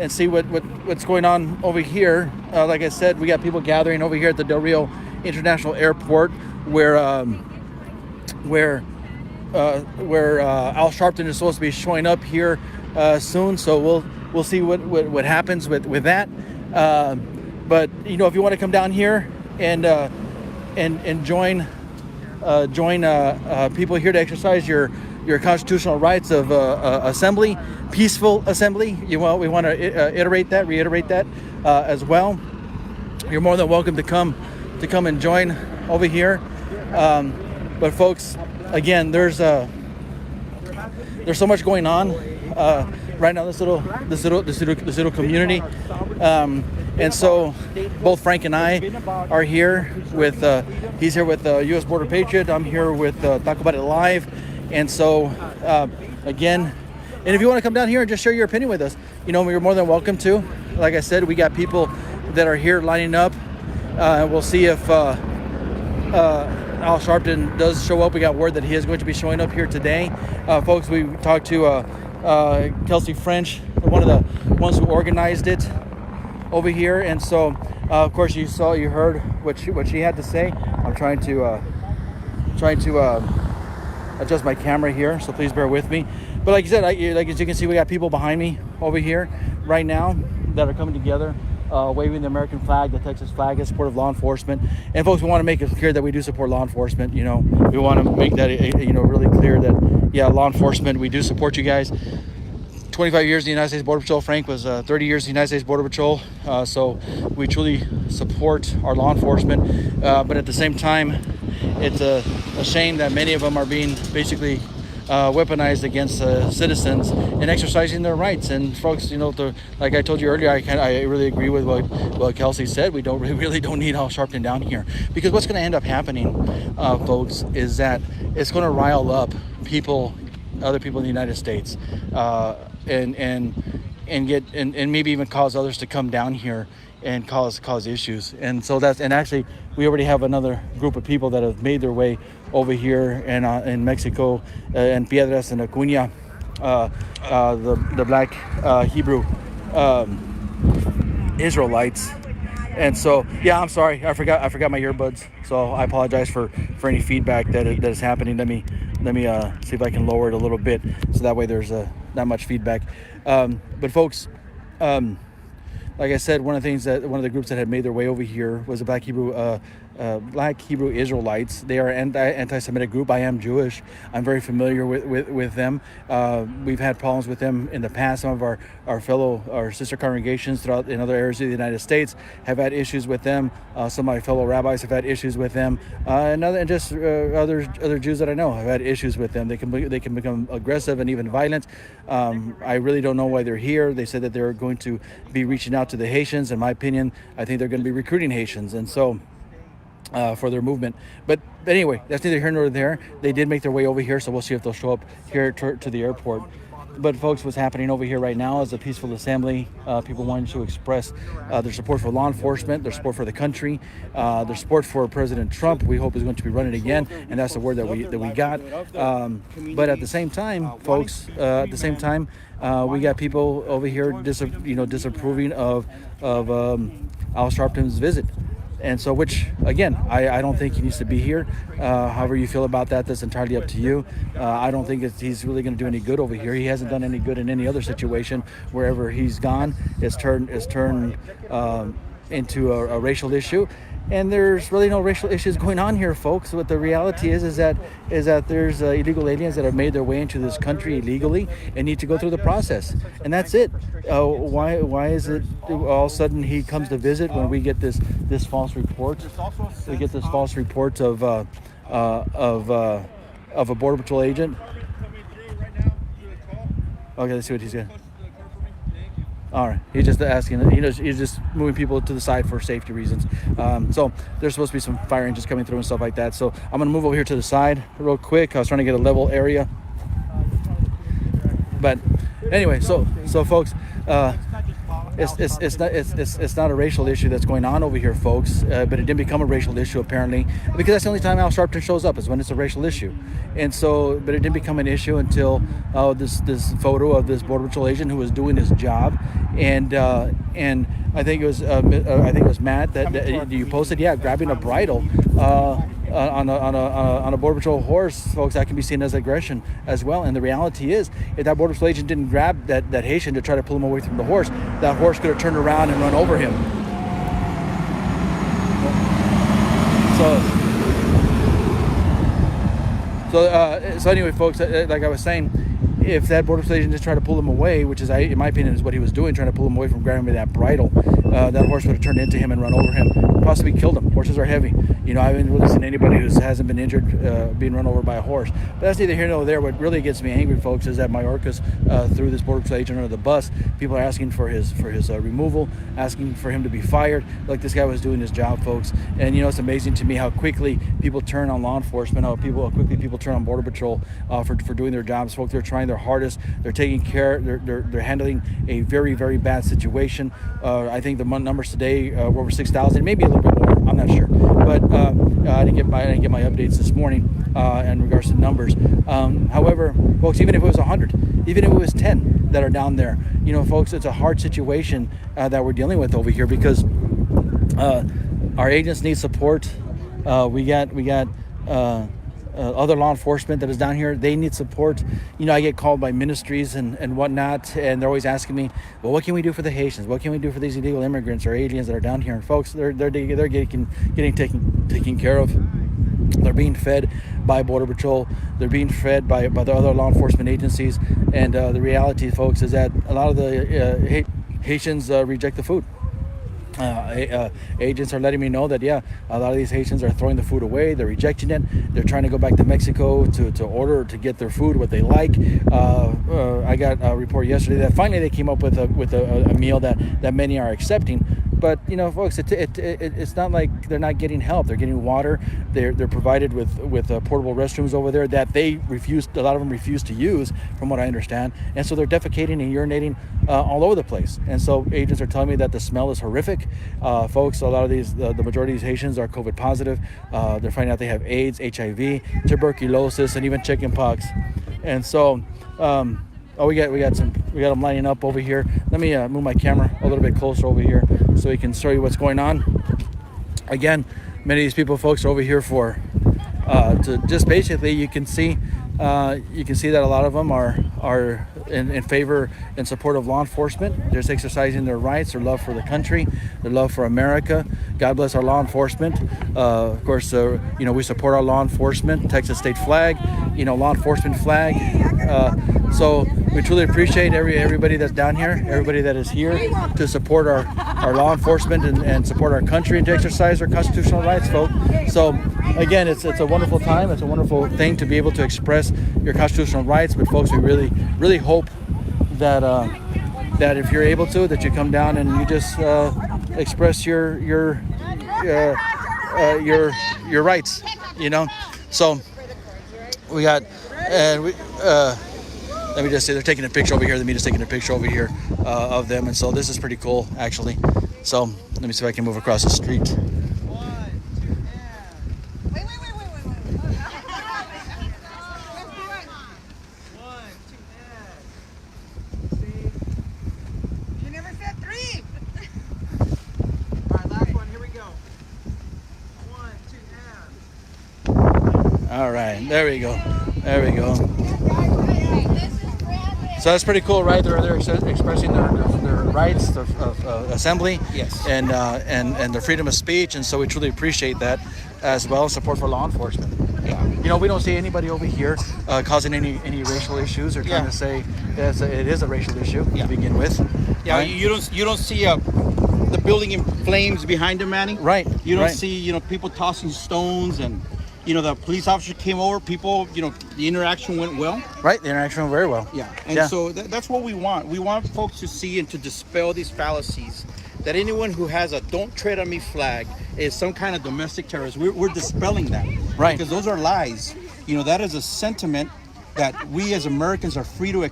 see what's going on over here. Like I said, we got people gathering over here at the Rio International Airport, where Al Sharpton is supposed to be showing up here soon. So we'll see what happens with that. But if you want to come down here and join people here to exercise your constitutional rights of assembly, peaceful assembly. We want to reiterate that as well. You're more than welcome to come and join over here. But folks, again, there's so much going on right now. This little community, and so both Frank and I are here with. He's here with U.S. Border Patriot. I'm here with Talk About It Live, and so again, and if you want to come down here and just share your opinion with us, you're more than welcome to. Like I said, we got people that are here lining up. We'll see if Al Sharpton does show up. We got word that he is going to be showing up here today. Folks, we talked to Kelsey French, one of the ones who organized it over here. And so, of course, you heard what she had to say. I'm trying to adjust my camera here, so please bear with me. But like you said, like as you can see, we got people behind me over here right now that are coming together, waving the American flag, the Texas flag, in support of law enforcement. And folks, we want to make it clear that we do support law enforcement. We want to make that really clear that law enforcement, we do support you guys. 25 years in the United States Border Patrol. Frank was 30 years in the United States Border Patrol. So we truly support our law enforcement. But at the same time, it's a shame that many of them are being basically weaponized against citizens in exercising their rights. And folks, like I told you earlier, I really agree with what Kelsey said. We really don't need Al Sharpton down here, because what's going to end up happening, folks, is that it's going to rile up other people in the United States, and maybe even cause others to come down here and cause issues. And so actually we already have another group of people that have made their way over here in Mexico, in Piedras and Acuña, the black Hebrew Israelites. And so, yeah, I'm sorry, I forgot my earbuds, so I apologize for any feedback that is happening. Let me see if I can lower it a little bit, so that way there's not much feedback. But folks, like I said, one of the groups that had made their way over here was the Black Hebrew Israelites. They are an anti-Semitic group. I am Jewish. I'm very familiar with them. We've had problems with them in the past. Some of our sister congregations in other areas of the United States have had issues with them. Some of my fellow rabbis have had issues with them, and other Jews that I know have had issues with them. They can become aggressive and even violent. I really don't know why they're here. They said that they're going to be reaching out to the Haitians. In my opinion, I think they're going to be recruiting Haitians, and so for their movement. But anyway, that's neither here nor there. They did make their way over here, so we'll see if they'll show up here to the airport. But folks, what's happening over here right now is a peaceful assembly. People wanting to express their support for law enforcement, their support for the country, their support for President Trump. We hope is going to be running again, and that's the word that we got. But at the same time, folks, we got people over here disapproving of Al Sharpton's visit. And so, which, again, I don't think he needs to be here. However you feel about that's entirely up to you. I don't think he's really going to do any good over here. He hasn't done any good in any other situation. Wherever he's gone, it's turned into a racial issue. And there's really no racial issues going on here, folks. What the reality is that there's illegal aliens that have made their way into this country illegally and need to go through the process, and that's it. Why is it all of a sudden he comes to visit when we get this false report? We get this false report of a Border Patrol agent. Okay, let's see what he's got. All right, he's just asking. He's just moving people to the side for safety reasons. So there's supposed to be some fire engines coming through and stuff like that. So I'm gonna move over here to the side real quick. I was trying to get a level area. But anyway, so folks, it's not a racial issue that's going on over here, folks. But it didn't become a racial issue apparently, because that's the only time Al Sharpton shows up is when it's a racial issue. And so, but it didn't become an issue until this photo of this Border Patrol agent who was doing his job, and I think it was Matt that you posted, grabbing a bridle on a Border Patrol horse, folks. That can be seen as aggression as well. And the reality is, if that Border Patrol agent didn't grab that Haitian to try to pull him away from the horse, that horse could have turned around and run over him. So anyway, folks, like I was saying, if that Border Patrol agent just tried to pull him away, which is, in my opinion, is what he was doing, trying to pull him away from grabbing that bridle, that horse would have turned into him and run over him, possibly killed him. Horses are heavy. I haven't really seen anybody who hasn't been injured being run over by a horse. But that's neither here nor there. What really gets me angry, folks, is that Mayorkas threw this Border Patrol agent under the bus. People are asking for his removal, asking for him to be fired. Like, this guy was doing his job, folks. And it's amazing to me how quickly people turn on law enforcement, how quickly people turn on Border Patrol for doing their jobs, folks. They're trying their hardest. They're taking care. They're handling a very, very bad situation. I think the numbers today were over 6,000, maybe a little bit more. I'm not sure, but I didn't get my updates this morning in regards to numbers. However, folks, even if it was 100, even if it was 10 that are down there, folks, it's a hard situation that we're dealing with over here, because our agents need support. We got other law enforcement that is down here. They need support. I get called by ministries and whatnot, and they're always asking me, well, what can we do for the Haitians? What can we do for these illegal immigrants or aliens that are down here? And folks, they're getting taken care of. They're being fed by Border Patrol. They're being fed by the other law enforcement agencies. And the reality, folks, is that a lot of the Haitians reject the food. Agents are letting me know that a lot of these Haitians are throwing the food away, they're rejecting it, they're trying to go back to Mexico to order to get their food what they like. I got a report yesterday that finally they came up with a meal that many are accepting. But folks, it's not like they're not getting help. They're getting water. They're provided with portable restrooms over there that a lot of them refuse to use, from what I understand. And so they're defecating and urinating all over the place. And so agents are telling me that the smell is horrific. Folks, a lot of the majority of these Haitians are COVID positive. They're finding out they have AIDS, HIV, tuberculosis, and even chickenpox. And so. We got them lining up over here. Let me move my camera a little bit closer over here so we can show you what's going on. Again, many of these people, folks, are over here for to just basically you can see that a lot of them are in favor and support of law enforcement. They're just exercising their rights, their love for the country, their love for America. God bless our law enforcement. Of course, we support our law enforcement, Texas state flag, law enforcement flag. So we truly appreciate everybody that's down here, everybody that is here to support our law enforcement and support our country and to exercise our constitutional rights, folks. So again, it's a wonderful time. It's a wonderful thing to be able to express your constitutional rights. But folks, we really, really hope that if you're able to, that you come down and you just express your rights. So we got let me just say they're taking a picture over here. The media's taking a picture over here of them, and so this is pretty cool, actually. So let me see if I can move across the street. All right, there we go. So that's pretty cool, right? They're expressing their rights of assembly, Yes. and their freedom of speech, and so we truly appreciate that as well. Support for law enforcement. Yeah. We don't see anybody over here causing any racial issues or trying to say it is a racial issue to begin with. Yeah, right? you don't see the building in flames behind him, Manny. Right. You don't right. see people tossing stones and the police officer came over. People, the interaction went well. Right, the interaction went very well. Yeah, and so that's what we want. We want folks to see and to dispel these fallacies that anyone who has a "Don't Tread on Me" flag is some kind of domestic terrorist. We're dispelling that, right? Because those are lies. That is a sentiment that we as Americans are free to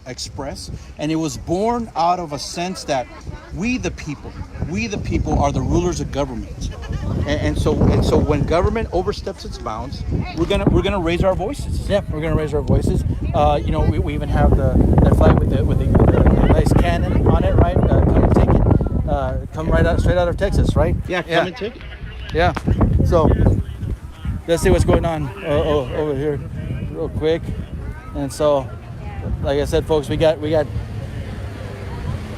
express, and it was born out of a sense that we the people are the rulers of government, and so when government oversteps its bounds, we're gonna raise our voices. Yeah, we're gonna raise our voices. We even have the flag with the nice cannon on it, right? Come and take it. Come straight out of Texas, right? Yeah, come and take it. Yeah. So let's see what's going on over here, real quick. And so, like I said, folks, we got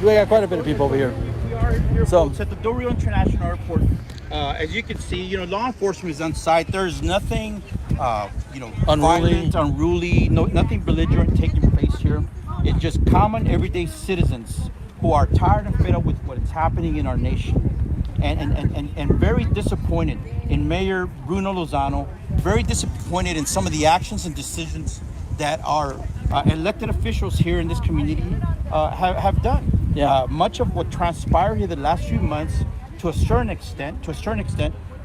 quite a bit of people over here. We are here, folks, at the Rio International Airport. As you can see, law enforcement is on site. There's nothing, unruly, nothing belligerent taking place here. It's just common, everyday citizens who are tired and fed up with what is happening in our nation, and very disappointed in Mayor Bruno Lozano. Very disappointed in some of the actions and decisions that our elected officials here in this community have done. Yeah. Much of what transpired here the last few months, to a certain extent,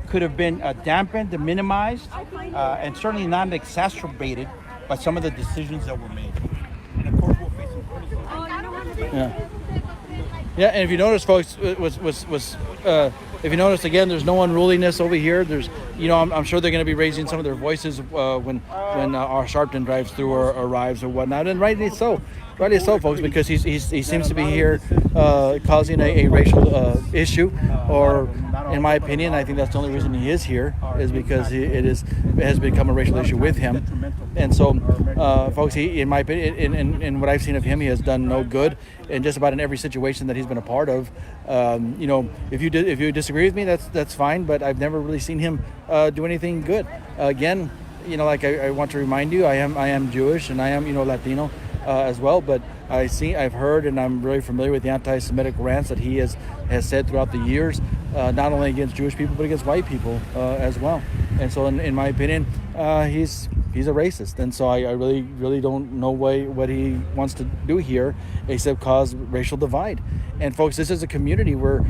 could have been dampened and minimized, and certainly not exacerbated by some of the decisions that were made. And of course, we'll face some criticism. Yeah, and if you notice, folks, if you notice again, there's no unruliness over here. There's, I'm sure they're going to be raising some of their voices when our Sharpton drives through or arrives or whatnot, and rightly so, folks, because he seems to be here causing a racial issue, or in my opinion, I think that's the only reason he is here is because it has become a racial issue with him, and so, folks, he, in my opinion, in what I've seen of him, he has done no good in just about in every situation that he's been a part of. If you disagree with me, that's fine, but I've never really seen him do anything good. Again, like I want to remind you, I am Jewish and I am Latino, as well. But I've heard, and I'm really familiar with the anti-Semitic rants that he has said throughout the years, not only against Jewish people but against white people as well. And so, in my opinion, he's a racist. And so I really don't know what he wants to do here except cause racial divide. And folks, this is a community where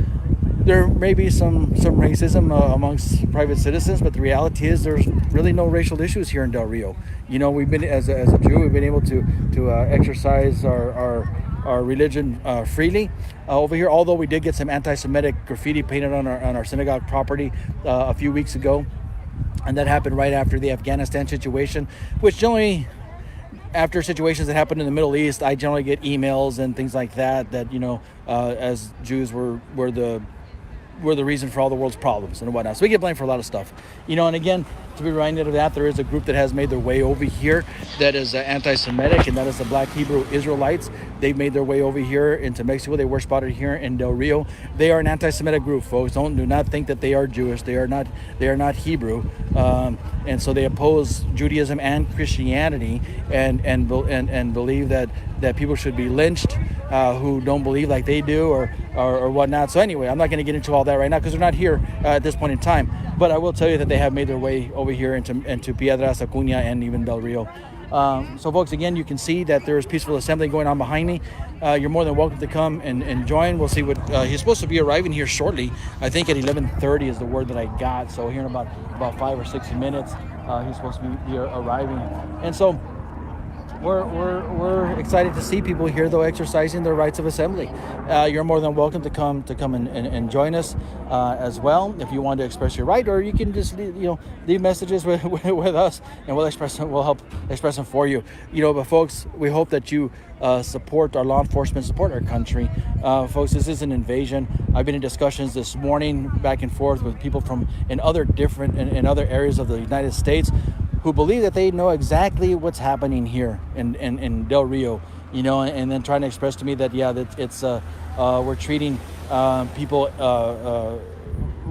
there may be some racism amongst private citizens, but the reality is there's really no racial issues here in Del Rio. We've been, as a Jew, we've been able to exercise our religion freely over here. Although we did get some anti-Semitic graffiti painted on our synagogue property a few weeks ago, and that happened right after the Afghanistan situation, which generally, after situations that happen in the Middle East, I generally get emails and things like that as Jews were the reason for all the world's problems and whatnot. So we get blamed for a lot of stuff, and again, to be reminded of that, there is a group that has made their way over here that is anti-Semitic, and that is the Black Hebrew Israelites. They've made their way over here into Mexico. They were spotted here in Del Rio. They are an anti-Semitic group, folks. Do not think that they are Jewish. They are not Hebrew, and so they oppose Judaism and Christianity, and believe that people should be lynched who don't believe like they do or whatnot. So anyway, I'm not going to get into all that right now because they're not here at this point in time. But I will tell you that they have made their way over here into Piedras, Acuña, and even Del Rio. So folks, again, you can see that there is peaceful assembly going on behind me. You're more than welcome to come and join. We'll see what he's supposed to be arriving here shortly. I think at 11:30 is the word that I got. So here in about 5 or 6 minutes, he's supposed to be arriving. And so we're excited to see people here, though, exercising their rights of assembly. You're more than welcome to come and join us as well if you want to express your right, or you can just leave messages with us, and we'll help express them for you. But folks, we hope that you support our law enforcement, support our country. Folks, this is an invasion. I've been in discussions this morning back and forth with people in other areas of the United States who believe that they know exactly what's happening here in Del Rio, and then trying to express to me that it's we're treating people.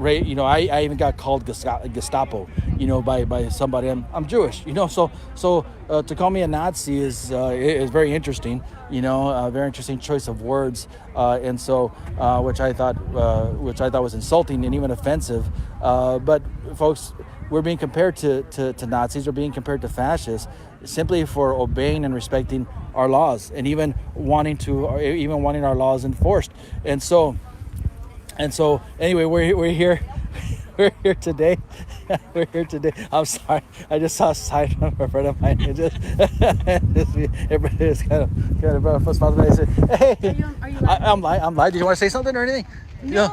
I even got called Gestapo, by somebody. I'm Jewish, so to call me a Nazi is very interesting, a very interesting choice of words, and so which I thought was insulting and even offensive. But folks, we're being compared to Nazis, or being compared to fascists, simply for obeying and respecting our laws, and even wanting our laws enforced. And so anyway, we're here. We're here today. I'm sorry. I just saw a sign from a friend of mine. Everybody is kind of responsible. I said, "Hey, are you live? I'm live. Do you want to say something or anything?" No.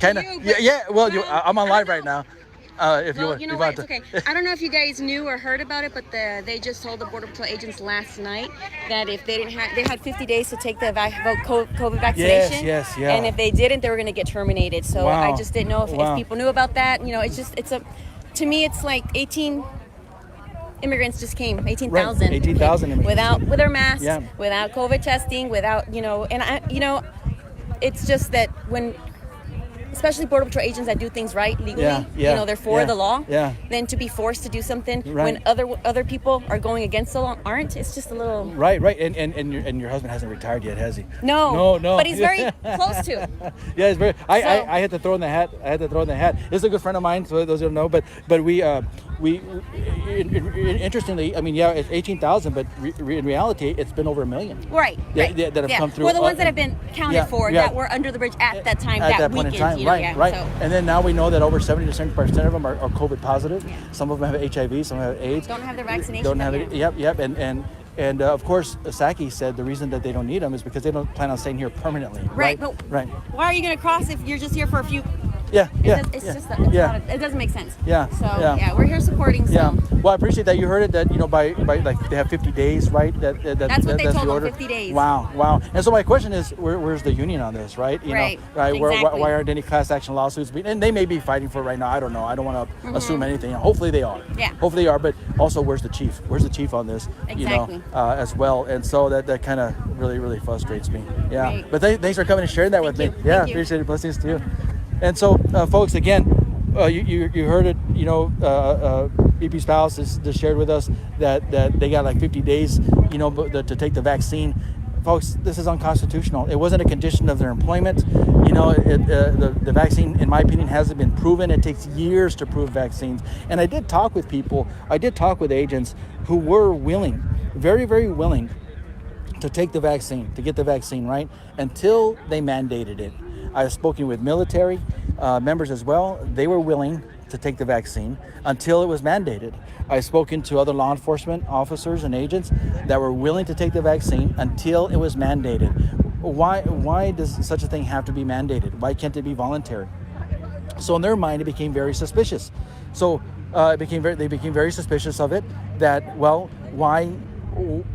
Kind of. Yeah. Well, I'm on live right now. If you want, it's okay. I don't know if you guys knew or heard about it, but they just told the Border Patrol agents last night that if they had 50 days to take the COVID vaccination. Yes, yeah. And if they didn't, they were going to get terminated. So wow. I just didn't know if people knew about that. To me, it's like 18 immigrants just came, 18,000. Right. 18,000 immigrants. With their masks, without COVID testing, without, it's just that when, especially Border Patrol agents that do things right legally, they're for the law. Then to be forced to do something when other people are going against the law aren't. It's just a little right. And your husband hasn't retired yet, has he? No. But he's very close to. Yeah, he's very. I had to throw in the hat. This is a good friend of mine, so those who don't know. But we interestingly, it's 18,000, but in reality, it's been over 1 million. Right. That have come through. Well, the ones that have been counted for that were under the bridge at that time, that point weekend. In time. Right. So. And then now we know that over 70 to 75% of them are COVID positive. Yeah. Some of them have HIV, some have AIDS. Don't have their vaccination. Don't have it. Yep. And of course, Saki said the reason that they don't need them is because they don't plan on staying here permanently. Right. But why are you going to cross if you're just here for a few? It doesn't make sense. So we're here supporting. So. Yeah. Well, I appreciate that you heard it. That by like they have 50 days, right? That's what they told them. 50 days. Wow. And so my question is, where's the union on this, right? Right. Exactly. Why aren't any class action lawsuits being? And they may be fighting for it right now. I don't know. I don't want to assume anything. Hopefully they are. Yeah. Hopefully they are. But also, where's the chief? Where's the chief on this? Exactly. As well. And so that kind of really frustrates me. Yeah. Right. But thanks for coming and sharing that with me. Yeah. Appreciate it. Blessings to you. And so, folks, again, you heard it. BP Spouse has shared with us that they got like 50 days to take the vaccine. Folks, this is unconstitutional. It wasn't a condition of their employment. The vaccine, in my opinion, hasn't been proven. It takes years to prove vaccines. And I did talk with people, I did talk with agents who were willing, very, very willing to take the vaccine, to get the vaccine, right? Until they mandated it. I've spoken with military members as well. They were willing to take the vaccine until it was mandated. I've spoken to other law enforcement officers and agents that were willing to take the vaccine until it was mandated. Why does such a thing have to be mandated? Why can't it be voluntary? So in their mind, it became very suspicious. So they became very suspicious of it. That, well, why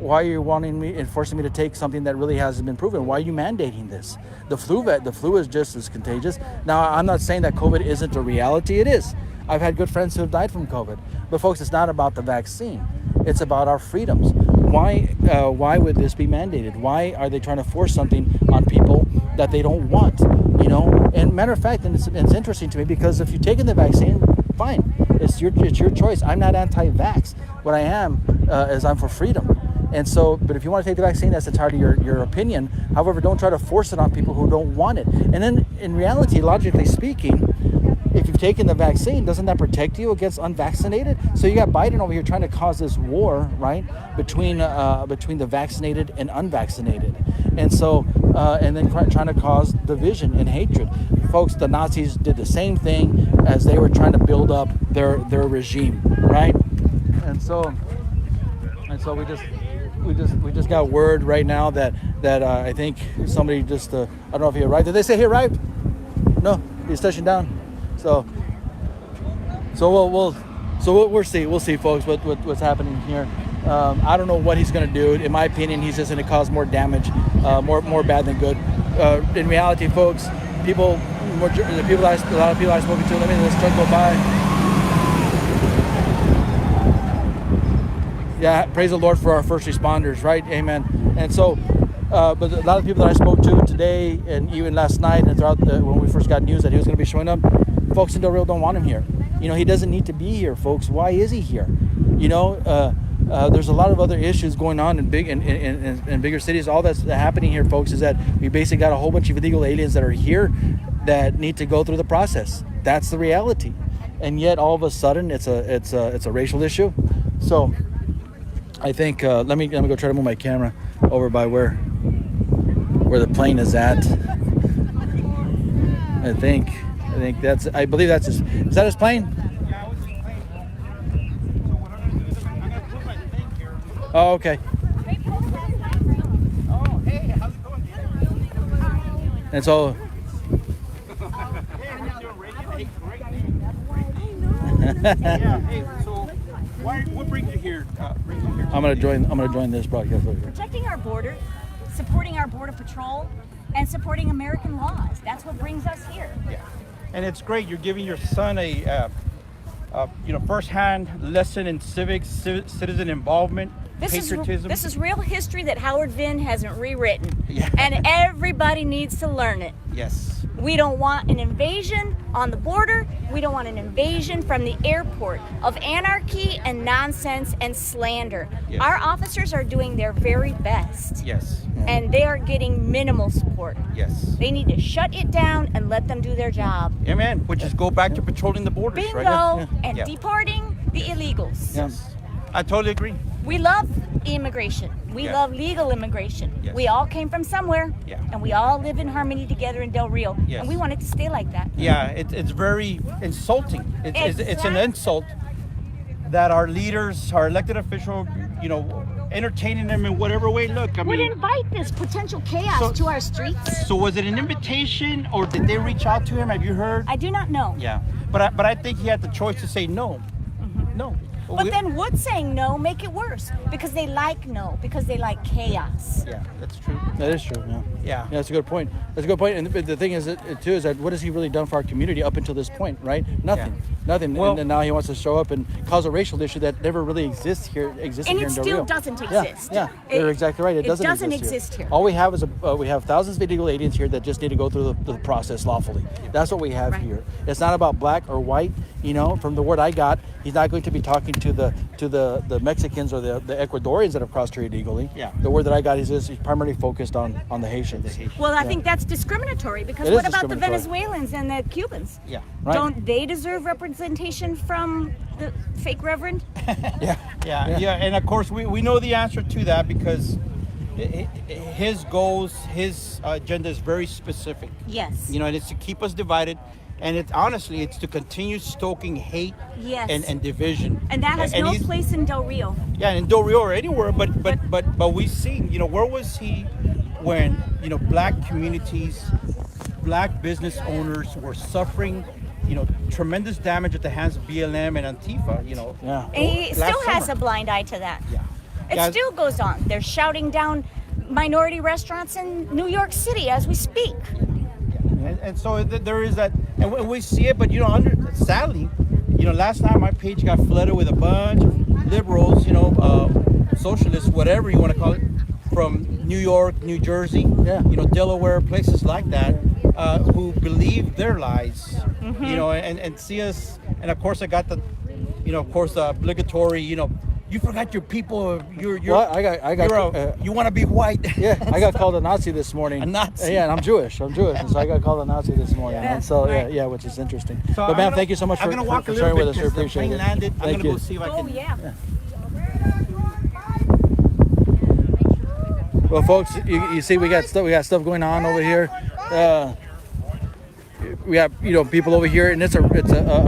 are you wanting me and forcing me to take something that really hasn't been proven? Why are you mandating this? The flu is just as contagious. Now, I'm not saying that COVID isn't a reality. It is. I've had good friends who have died from COVID. But folks, it's not about the vaccine. It's about our freedoms. Why would this be mandated? Why are they trying to force something on people that they don't want? And matter of fact, and it's interesting to me, because if you've taken the vaccine, fine. It's your choice. I'm not anti-vax. What I am is I'm for freedom. And so, but if you want to take the vaccine, that's entirely your opinion. However, don't try to force it on people who don't want it. And then in reality, logically speaking, if you've taken the vaccine, doesn't that protect you against unvaccinated? So you got Biden over here trying to cause this war, right, between the vaccinated and unvaccinated, and so and then trying to cause division and hatred. Folks, the Nazis did the same thing as they were trying to build up their regime, right? And so we just got word right now that I think somebody just I don't know if he arrived. Did they say he arrived? No, he's touching down. So we'll see, folks, what's happening here. I don't know what he's going to do. In my opinion, he's just going to cause more damage, more bad than good. In reality, folks, a lot of people I've spoken to. Let me this truck go by. Yeah, praise the Lord for our first responders, right? Amen. And so, but a lot of people that I spoke to today and even last night and throughout when we first got news that he was going to be showing up, folks in Del Rio don't want him here. He doesn't need to be here, folks. Why is he here? There's a lot of other issues going on in bigger cities. All that's happening here, folks, is that we basically got a whole bunch of illegal aliens that are here that need to go through the process. That's the reality. And yet, all of a sudden, it's a racial issue. So, I think let me go try to move my camera over by where the plane is at. I believe that's his. Is that his plane? Oh, okay. Oh, hey, how's it going? And so. Yeah. Hey, so what brings you here? I'm gonna join this broadcast over here. Protecting our border, supporting our border patrol, and supporting American laws. That's what brings us here. Yeah. And it's great. You're giving your son a first-hand lesson in civics, citizen involvement, patriotism. This is real history that Howard Vinn hasn't rewritten. Yeah. And everybody needs to learn it. Yes. We don't want an invasion on the border. We don't want an invasion from the airport of anarchy and nonsense and slander. Yes. Our officers are doing their very best. Yes. And they are getting minimal support. Yes. They need to shut it down and let them do their job. Amen. Which is go back to patrolling the borders, Bingo, right? and Yeah. deporting the illegals. Yes. I totally agree. We love immigration. We Yeah. love legal immigration. Yes. We all came from somewhere, Yeah. and we all live in harmony together in Del Rio. Yes. And we want it to stay like that. Yeah, it's very insulting. It's an Exactly. insult that our leaders, our elected officials, entertaining them in whatever way. Look, I Would mean, invite this potential chaos to our streets. so was it an invitation or did they reach out to him? Have you heard? I do not know. Yeah, but I think he had the choice to say no. No. But then would saying no make it worse? Because they like no, because they like chaos. Yeah, that's true. That is true. Yeah. Yeah. Yeah, that's a good point. That's a good point. And the thing is, too, is that what has he really done for our community up until this point, right? Nothing. Yeah. Nothing. Well- and then now he wants to show up and cause a racial issue that never really existed here And in it Del Rio. still doesn't exist. Yeah, you're exactly right. It doesn't exist here. All we have is we have thousands of illegal aliens here that just need to go through the process lawfully. That's what we have Right. here. It's not about black or white. You know, from the word I got, he's not going to be talking to the Mexicans or the Ecuadorians that have crossed here illegally. Yeah. The word that I got is he's primarily focused on the Haitians. Well, I think that's discriminatory, because It what is about the discriminatory. Venezuelans and the Cubans? Yeah. Right. Don't they deserve representation from the fake reverend? Yeah. And of course, we know the answer to that, because his goals, his agenda is very specific. Yes. You know, and it's to keep us divided. And it's to continue stoking hate Yes. and division. And that has no he's- place in Del Rio. Yeah, in Del Rio or anywhere, but we've seen, you know, where was he when, you know, black communities, black business owners were suffering, you know, tremendous damage at the hands of BLM and Antifa, you know. Yeah. And he last still has summer. a blind eye to that. Yeah. It Guys- still goes on. They're shouting down minority restaurants in New York City as we speak. And so there is that, and we see it, but you know, sadly, you know, last time my page got flooded with a bunch of liberals, you know, socialists, whatever you want to call it, from New York, New Jersey, you know, Delaware, places like that, who believe their lies, you know, and see us, and of course I got the, you know, of course the obligatory, you know, you forgot your people. You're. Well, I got. You want to be white? Yeah, I got called a Nazi this morning. A Nazi? Yeah, and I'm Jewish, and so I got called a Nazi this morning. Yeah, And so right. yeah, which is interesting. So But man, thank you so much I'm for gonna walk a sharing little with us. bit We because the appreciate plane it. landed. I'm Thank gonna you. go see if I Oh can. yeah. Well, folks, you see, we got stuff going on over here. We have, you know, people over here, and it's a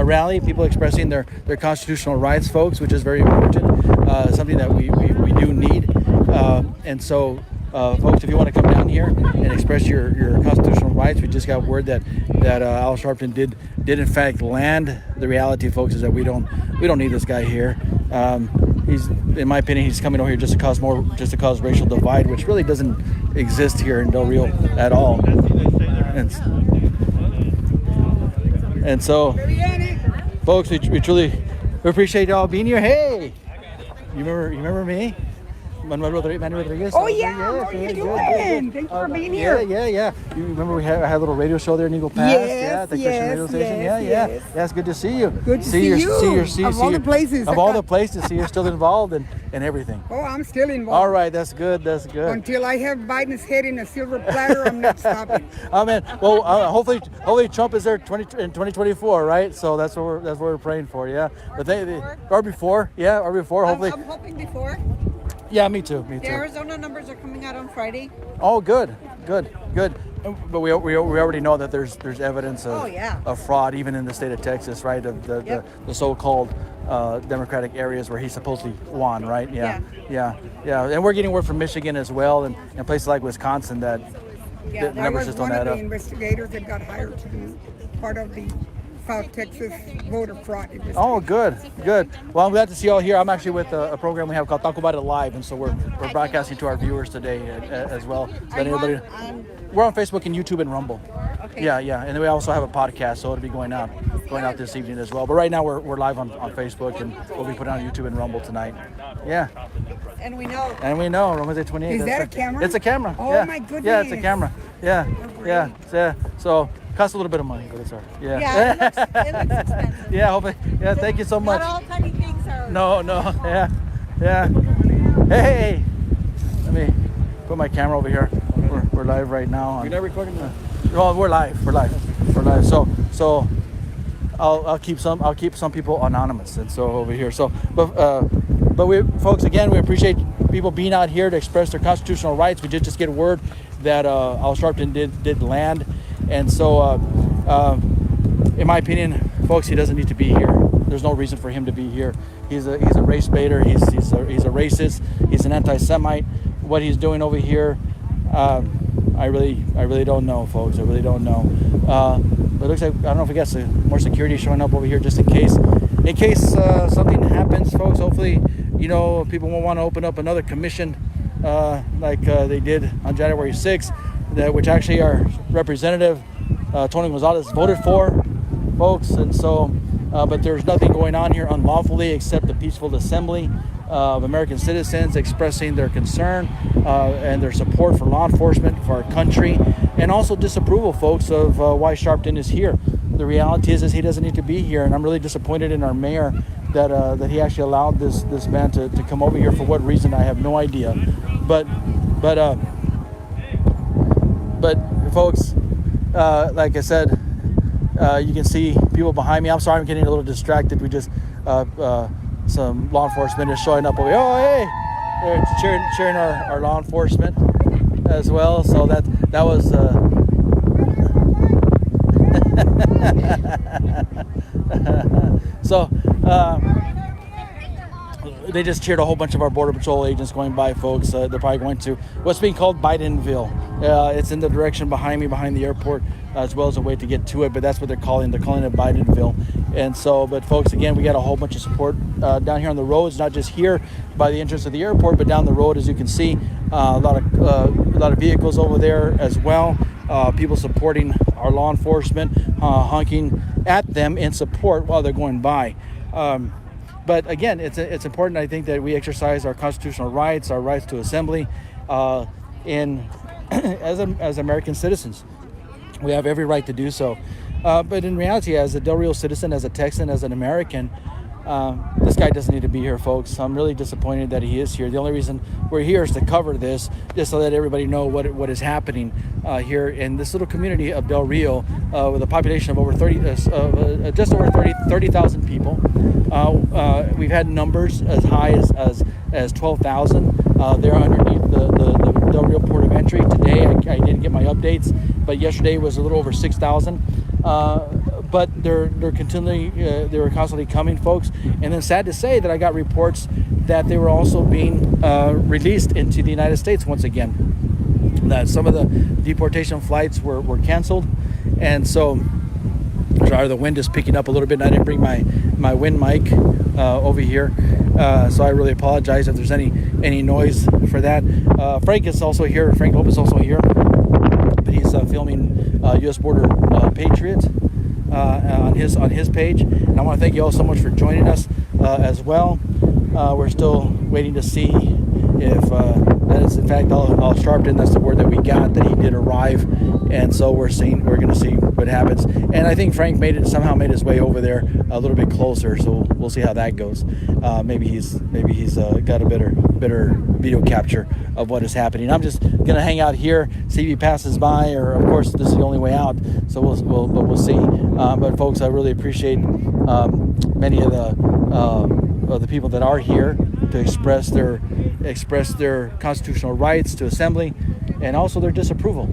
rally. People expressing their constitutional rights, folks, which is very important. Something that we do need. And so, folks, if you want to come down here and express your constitutional rights, we just got word that Al Sharpton did in fact land. The reality, folks, is that we don't need this guy here. He's, in my opinion, he's coming over here just to cause racial divide, which really doesn't exist here in Del Rio at all. And so, folks, we truly appreciate y'all being here. Hey, you remember me? Manny Rodriguez. Oh yeah, how are you doing? Thanks for being here. Yeah. You remember I had a little radio show there in Eagle Pass? Yes, the Christian radio station. yes. Yeah, it's good to see you. Good to see you. Of all the places. Of all the places, see you're still involved in everything. Oh, I'm still involved. All right, that's good. Until I have Biden's head in a silver platter, I'm not stopping. Oh man, well, hopefully Trump is there in 2024, right? So that's what we're praying for, yeah. But or before, hopefully. I'm hoping before. Yeah, me too. The Arizona numbers are coming out on Friday. Oh, good. But we already know that there's evidence of fraud even in the state of Texas, right? Of the so-called Democratic areas where he supposedly won, right? Yeah. And we're getting word from Michigan as well, and places like Wisconsin that the numbers just don't add up. I was one of the investigators that got hired to be part of the South Texas voter fraud investigation. Oh, good. Well, I'm glad to see you all here. I'm actually with a program we have called Talk About It Live, and so we're broadcasting to our viewers today as well. We're on Facebook and YouTube and Rumble. Okay. Yeah, and then we also have a podcast, so it'll be going out this evening as well. But right now we're live on Facebook, and we'll be putting on YouTube and Rumble tonight. Yeah. And we know. Romans 8:28. Is that a camera? It's a camera. Oh, my goodness. Yeah, it's a camera. Yeah. So costs a little bit of money, but it's all right. Yeah, it looks expensive. Yeah, hopefully. Yeah, thank you so much. Not all tiny things are. No. Yeah. Hey, let me put my camera over here. We're live right now. You're not recording that? Well, we're live. So I'll keep some people anonymous, and so over here. So, but we folks, again, we appreciate people being out here to express their constitutional rights. We did just get word that Al Sharpton did land, and so in my opinion, folks, he doesn't need to be here. There's no reason for him to be here. He's a race baiter. He's a racist. He's an anti-Semite. What he's doing over here, I really don't know, folks. I really don't know. But it looks like, I don't know if we got some more security showing up over here just in case something happens, folks. Hopefully, people won't want to open up another commission like they did on January 6th, which actually our representative Tony Gonzalez voted for, folks. And so, but there's nothing going on here unlawfully except the peaceful assembly of American citizens expressing their concern and their support for law enforcement, for our country, and also disapproval, folks, of why Sharpton is here. the reality is he doesn't need to be here, and I'm really disappointed in our mayor that he actually allowed this man to come over here. For what reason, I have no idea. But folks, like I said, you can see people behind me. I'm sorry, I'm getting a little distracted. We just some law enforcement is showing up over here. Oh, hey, they're cheering our law enforcement as well. So that was. So they just cheered a whole bunch of our Border Patrol agents going by, folks. They're probably going to what's being called Bidenville. It's in the direction behind me, behind the airport, as well as a way to get to it. But that's what they're calling it Bidenville. And so, but folks, again, we got a whole bunch of support down here on the roads, not just here by the entrance of the airport, but down the road, as you can see, a lot of vehicles over there as well. People supporting our law enforcement, honking at them in support while they're going by. But again, it's important, I think, that we exercise our constitutional rights, our rights to assembly, as American citizens. We have every right to do so. But in reality, as a Del Rio citizen, as a Texan, as an American, this guy doesn't need to be here, folks. I'm really disappointed that he is here. The only reason we're here is to cover this, just to let everybody know what is happening here in this little community of Del Rio, with a population of over 30,000 people. We've had numbers as high as 12,000. They're underneath the Del Rio port of entry. Today, I didn't get my updates, but yesterday was a little over 6,000. But they're constantly coming, folks. And then sad to say that I got reports that they were also being released into the United States once again. That some of the deportation flights were canceled, and so sorry, the wind is picking up a little bit, and I didn't bring my wind mic over here, so I really apologize if there's any noise for that. Frank is also here. Frank Lopez is also here, but he's filming U.S. Border Patriot on his page. And I want to thank you all so much for joining us as well. We're still waiting to see if that is in fact all Sharpton. That's the word that we got, that he did arrive, and so we're going to see what happens. And I think Frank somehow made his way over there a little bit closer, so we'll see how that goes. Maybe he's got a better video capture of what is happening. I'm just gonna hang out here, see if he passes by, or of course this is the only way out. So we'll see. But folks, I really appreciate many of the people that are here to express their constitutional rights to assembly, and also their disapproval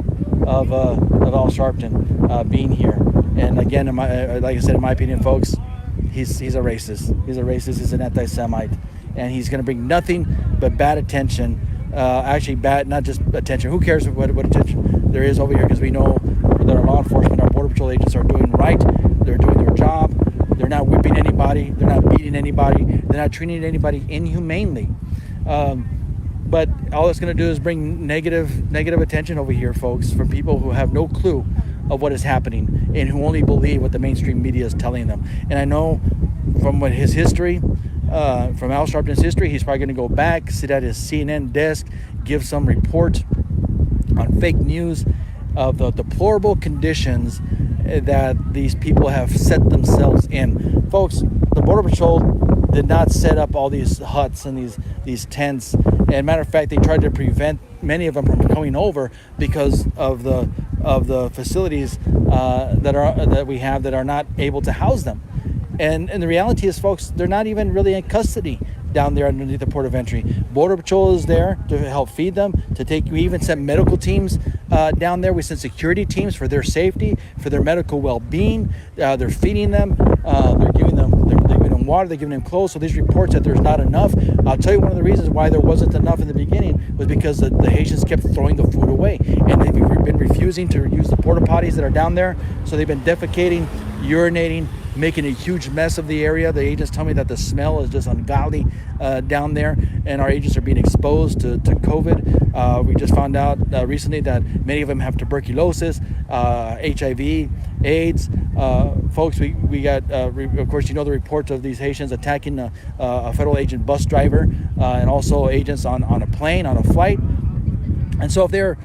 of Al Sharpton being here. And again, like I said, in my opinion, folks, he's a racist. He's a racist. He's an anti-Semite, and he's going to bring nothing but bad attention. Actually, bad, not just attention. Who cares what attention there is over here? Because we know that our law enforcement, our Border Patrol agents are doing right. They're doing their job. They're not whipping anybody. They're not beating anybody. They're not treating anybody inhumanely. But all it's going to do is bring negative attention over here, folks, from people who have no clue of what is happening and who only believe what the mainstream media is telling them. And I know from his history, from Al Sharpton's history, he's probably going to go back, sit at his CNN desk, give some report on fake news of the deplorable conditions that these people have set themselves in. Folks, the Border Patrol did not set up all these huts and these tents. And matter of fact, they tried to prevent many of them from coming over because of the facilities that we have that are not able to house them. And the reality is, folks, they're not even really in custody down there underneath the port of entry. Border Patrol is there to help feed them, we even sent medical teams down there. We sent security teams for their safety, for their medical well-being. They're feeding them. They're giving them water. They're giving them clothes. So these reports that there's not enough. I'll tell you one of the reasons why there wasn't enough in the beginning was because the Haitians kept throwing the food away, and they've been refusing to use the porta potties that are down there. So they've been defecating, urinating, making a huge mess of the area. The agents tell me that the smell is just ungodly down there, and our agents are being exposed to COVID. We just found out recently that many of them have tuberculosis, HIV, AIDS. Folks, we got, of course, you know the reports of these Haitians attacking a federal agent bus driver, and also agents on a plane, on a flight. And so if they're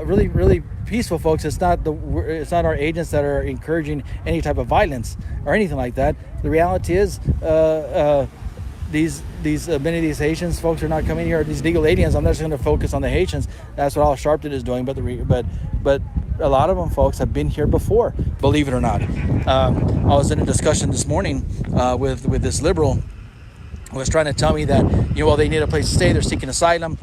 really peaceful, folks. It's not our agents that are encouraging any type of violence or anything like that. The reality is, many of these Haitians folks are not coming here. These legal aliens. I'm not just going to focus on the Haitians. That's what all Sharpton is doing. But a lot of them folks have been here before, believe it or not. I was in a discussion this morning with this liberal who was trying to tell me that, well, they need a place to stay. They're seeking asylum.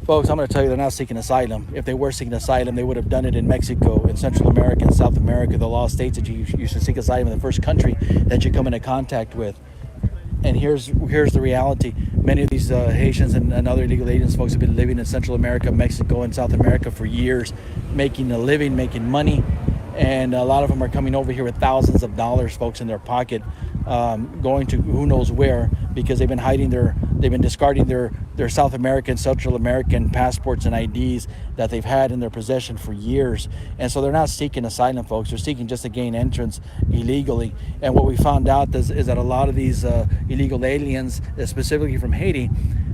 Folks, I'm going to tell you, they're not seeking asylum. If they were seeking asylum, they would have done it in Mexico, in Central America, and South America. The law states that you should seek asylum in the first country that you come into contact with. And here's the reality. Many of these Haitians and other illegal aliens folks have been living in Central America, Mexico, and South America for years, making a living, making money. And a lot of them are coming over here with thousands of dollars, folks, in their pocket, going to who knows where, because they've been discarding their South American, Central American passports and IDs that they've had in their possession for years. And so they're not seeking asylum, folks. They're seeking just to gain entrance illegally. And what we found out is that a lot of these illegal aliens, specifically from Haiti,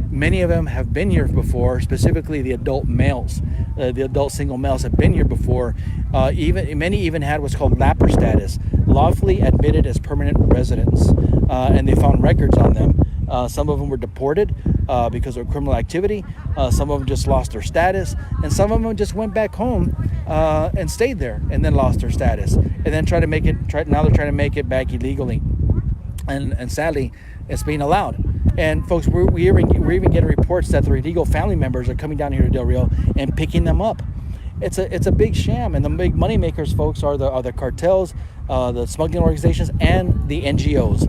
many of them have been here before, specifically the adult males. The adult single males have been here before. Many even had what's called LAPR status, lawfully admitted as permanent residents. And they found records on them. Some of them were deported because of criminal activity. Some of them just lost their status. And some of them just went back home and stayed there and then lost their status. And then now they're trying to make it back illegally. And sadly, it's being allowed. And folks, we're even getting reports that their illegal family members are coming down here to Del Rio and picking them up. It's a big sham, and the big money makers, folks, are the cartels, the smuggling organizations, and the NGOs,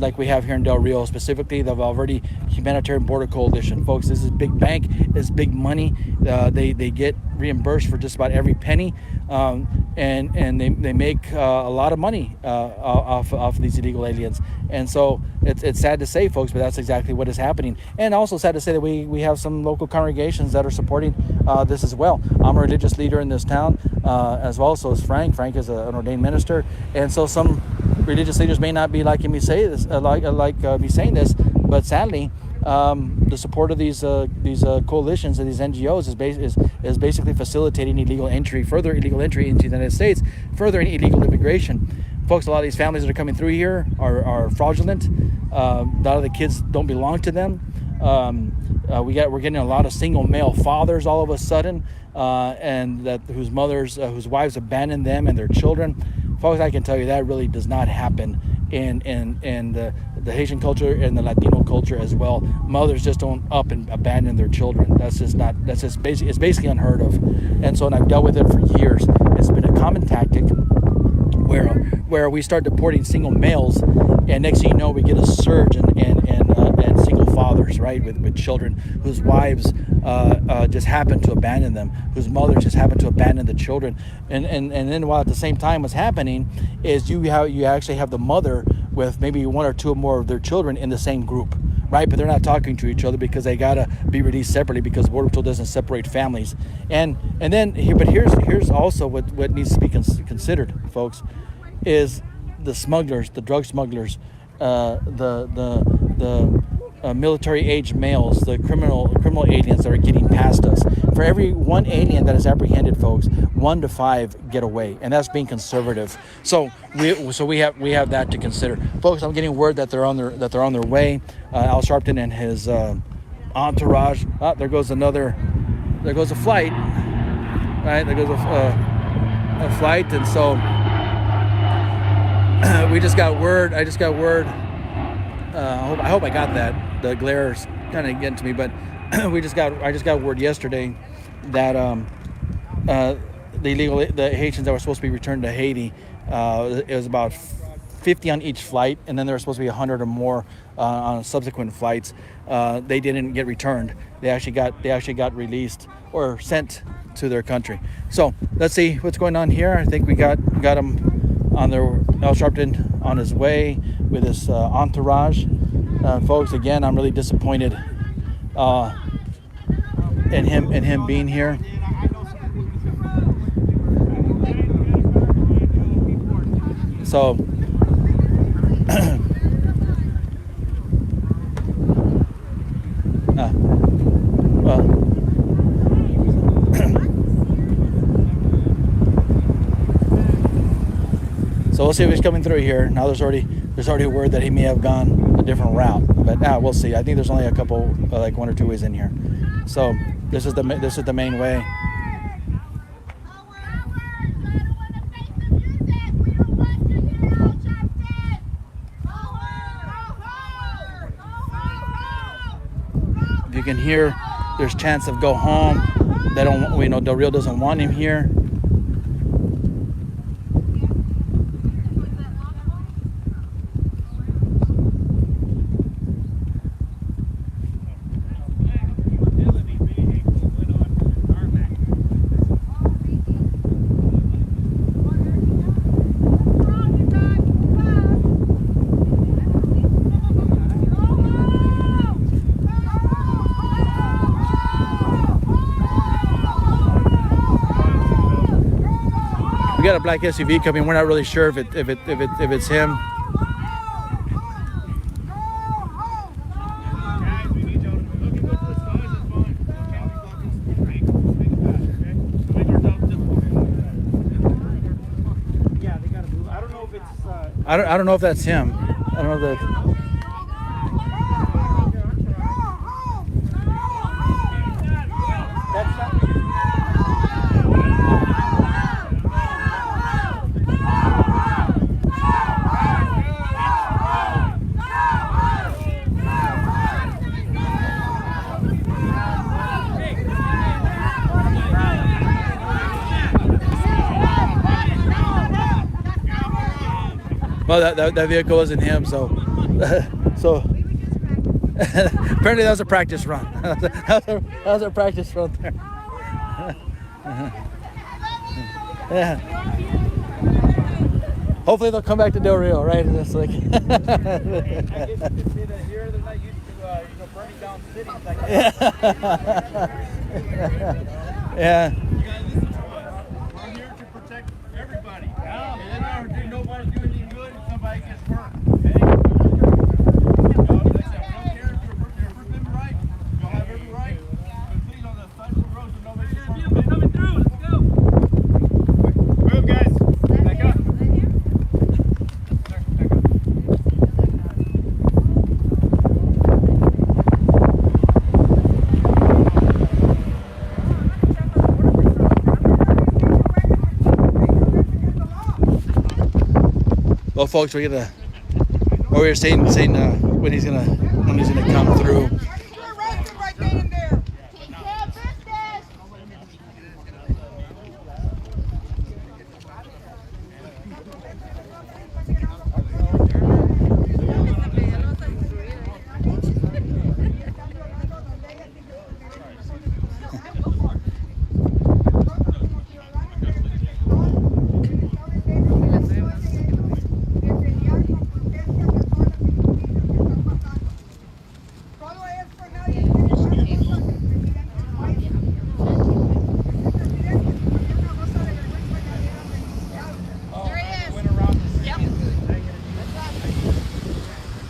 like we have here in Del Rio, specifically the Valverde Humanitarian Border Coalition. Folks, this is big bank, this is big money. They get reimbursed for just about every penny, and they make a lot of money off these illegal aliens. And so it's sad to say, folks, but that's exactly what is happening. And also sad to say that we have some local congregations that are supporting this as well. I'm a religious leader in this town as well, so is Frank. Frank is an ordained minister, and so some religious leaders may not be liking me say this, me saying this, but sadly, the support of these coalitions and these NGOs is basically facilitating further illegal entry into the United States, furthering illegal immigration. Folks, a lot of these families that are coming through here are fraudulent. A lot of the kids don't belong to them. We're getting a lot of single male fathers all of a sudden, and whose wives abandon them and their children. Folks, I can tell you that really does not happen in the Haitian culture and the Latino culture as well. Mothers just don't up and abandon their children. It's basically unheard of. And so, and I've dealt with it for years. It's been a common tactic where we start deporting single males, and next thing you know, we get a surge in single fathers, right, with children whose wives just happen to abandon them, whose mothers just happen to abandon the children, and then while at the same time what's happening is you actually have the mother with maybe one or two or more of their children in the same group, right? But they're not talking to each other because they gotta be released separately because Border Patrol doesn't separate families. And then here's also what needs to be considered, folks, is the smugglers, the drug smugglers, the military-age males, the criminal aliens that are getting past us. For every one alien that is apprehended, folks, 1 to 5 get away, and that's being conservative. So we have that to consider, folks. I'm getting word that they're on their way. Al Sharpton and his entourage. There goes a flight. Right, there goes a flight, and so I just got word. I hope I got that. The glare is kind of getting to me, but I just got word yesterday that the Haitians that were supposed to be returned to Haiti, it was about 50 on each flight, and then there were supposed to be 100 or more on subsequent flights. They didn't get returned. They actually got released or sent to their country. So let's see what's going on here. I think we got them on their El Sharpton on his way with his entourage. Folks, again, I'm really disappointed in him being here. So So we'll see if he's coming through here. Now there's already a word that he may have gone a different route, but we'll see. I think there's only a couple, like 1 or 2 ways in here. So this is the main way. If you can hear, there's chance of go home. We know Del Rio doesn't want him here. We got a black SUV coming. We're not really sure if it's him. I don't know if that's him. I don't know that. Well, that vehicle wasn't him, so apparently that was a practice run. that was a practice run there. Yeah. Hopefully they'll come back to Del Rio, right? It's like. I guess you could say that here they're not used to burning down cities like that. Yeah. We're here to protect everybody. And nobody's doing anything good if somebody gets hurt. Okay? Like I said, we don't care if you're been right. You'll have every right. But please, on the side of the road, so nobody gets hurt. Coming through. Let's go. Move, guys. Back up. Well, folks, we're saying when he's gonna come through.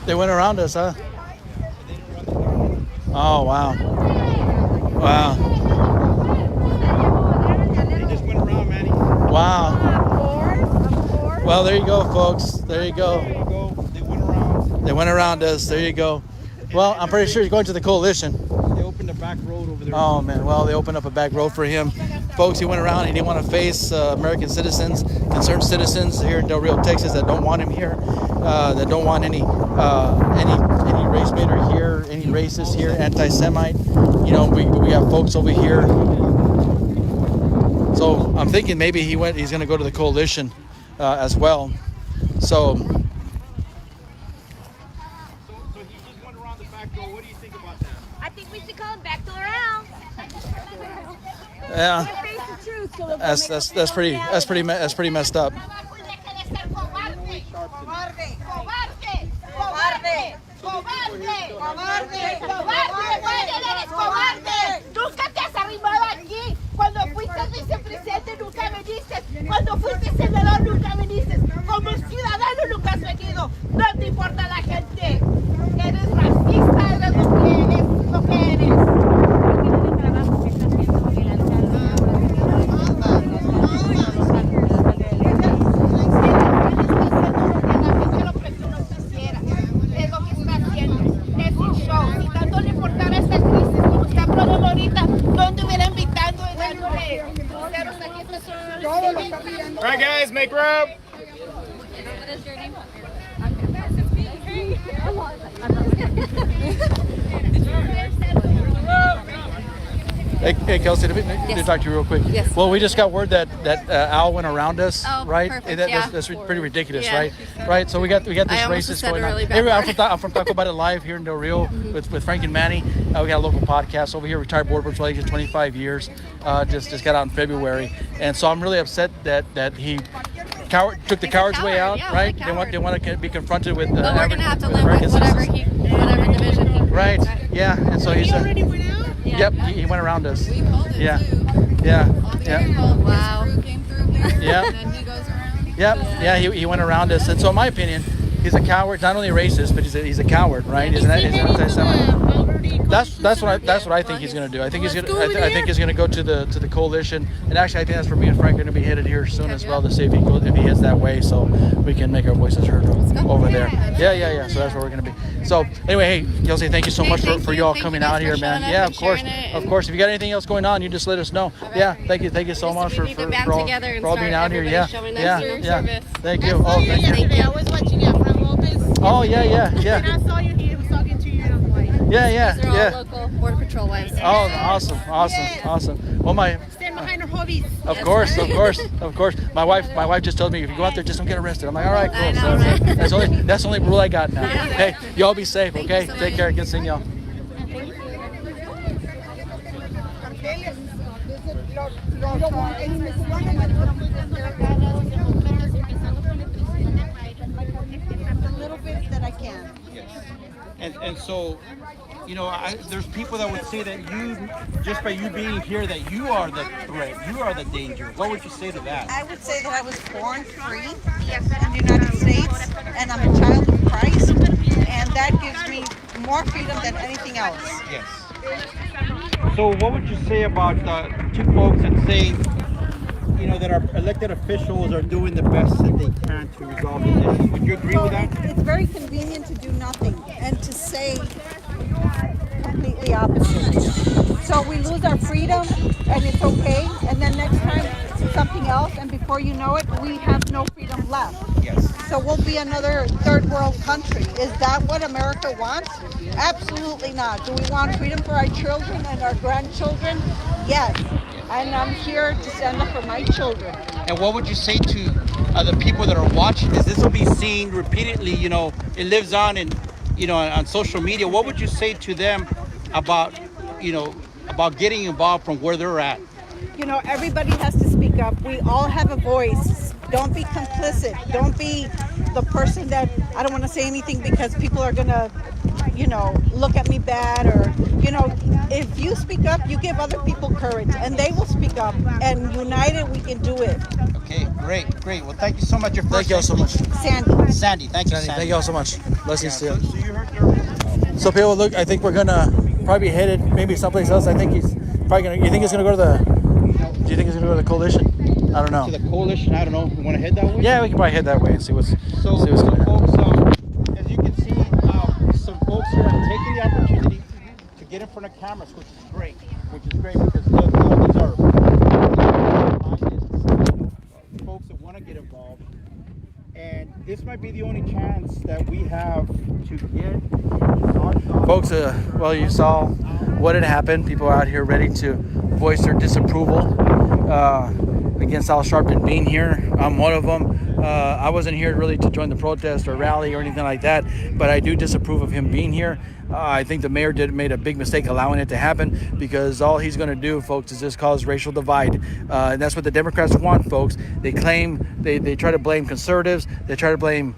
They went around us, huh? Oh, wow. Wow. They just went around, Manny. Wow. Well, there you go, folks. There you go. There you go. They went around. They went around us. There you go. Well, I'm pretty sure he's going to the coalition. They opened a back road over there. Oh, man. Well, they opened up a back road for him. Folks, he went around. He didn't want to face American citizens, concerned citizens here in Del Rio, Texas that don't want him here, that don't want any race baiter here, any racist here, anti-Semite. You know, we have folks over here. So I'm thinking maybe he's going to go to the coalition as well. So So he just went around the back door. What do you think about that? I think we should call him back to around. yeah, that's pretty messed up. Nunca te has arrimado aquí. Cuando fuiste vicepresidente nunca viniste. Cuando fuiste senador nunca viniste. Como ciudadano nunca has venido. No te importa la gente. Eres racista, eres lo que eres. All right, guys, make room. What is your name? Hey, Kelsey, let me talk to you real quick. Yes. Well, we just got word that Al went around us, Oh, right? perfect, That's pretty ridiculous, Yeah. right? Right. So we got this I almost racist said going a on. really bad Anyway, word. I'm from Taco About It Live here in Del Rio with Frank and Manny. We got a local podcast over here. Retired Border Patrol agent, 25 years. Just got out in February, and so I'm really upset that he took the coward's way out, yeah, right? he's a They coward. want to be confronted with. But we're gonna have to live American with whatever citizens. whatever division he. Right. Yeah. And so he's. already went out? Yep. He went around us. We called it Yeah. too. Yeah. Yeah. Yeah. Wow. His crew came through here, Yeah. and then he goes around. Yep. Yeah. He went around us, and so in my opinion, he's a coward. Not only racist, but he's a coward, right? He's an anti-Semite. That's what I think he's going to do. I think he's going I think he's going to go to the coalition, and actually I think that's where me and Frank are going to be headed here soon as well to see if he heads that way, so we can make our voices heard over there. Yeah. So that's where we're going to be. So anyway, hey Kelsey, thank you so much for y'all Thank coming you guys out for here, showing man. up Yeah, and of course, sharing it of and- course. If you got anything else going on, you just let us know. Yeah, thank you so much We for need to band all together and for all being start out here. everybody Yeah, showing us yeah, your yeah. service. Thank you. Oh, thank you. Yesterday, I was watching Fran Lopez. Oh yeah. And I saw you, he was talking to you, and I'm like, They're all local Border Patrol wives. Oh, awesome. Well, stand behind her hobbies. of course. My wife just told me if you go out there, just don't get arrested. I'm like, all right, cool. I know, So right? that's the only rule I got now. Yeah. Hey, y'all be safe, Thank okay? you so Take much. care. Good seeing y'all. A little bit that I can. And so, there's people that would say that you, just by you being here, that you are the threat, you are the danger. What would you say to that? I would say that I was born free in the United States, and I'm a child of Christ, and that gives me more freedom than anything else. Yes. So what would you say about two folks that say, that our elected officials are doing the best that they can to resolve these issues? Would you agree with that? It's very convenient to do nothing and to say completely opposite. So we lose our freedom and it's okay, and then next time something else, and before you know it, we have no freedom left. Yes. So we'll be another third world country. Is that what America wants? Absolutely not. Do we want freedom for our children and our grandchildren? Yes. And I'm here to stand up for my children. And what would you say to the people that are watching this? This will be seen repeatedly, it lives on on social media. What would you say to them about getting involved from where they're at? Everybody has to speak up. We all have a voice. Don't be complicit. Don't be the person that, I don't want to say anything because people are going to, look at me bad, or, if you speak up, you give other people courage and they will speak up, and united we can do it. Okay, great. Well, thank you so much. Thank you all so much. Sandy. Thank you, Sandy. Thank you all so much. Blessings to you. So you heard their... So people, look, I think we're gonna probably be headed maybe someplace else. I think he's probably gonna. You think he's gonna go to the? Do you think he's gonna go to the coalition? I don't know. To the coalition, I don't know. You want to head that way? Yeah, we can probably head that way and see what's So, going on. folks, as you can see, some folks here have taken the opportunity to get in front of cameras, which is great because these are folks that want to get involved, and this might be the only chance that we have to get our thoughts. Folks, well, you saw what had happened. People out here ready to voice their disapproval against Al Sharpton being here. I'm one of them. I wasn't here really to join the protest or rally or anything like that, but I do disapprove of him being here. I think the mayor made a big mistake allowing it to happen, because all he's going to do, folks, is just cause racial divide. And that's what the Democrats want, folks. They claim, they try to blame conservatives, they try to blame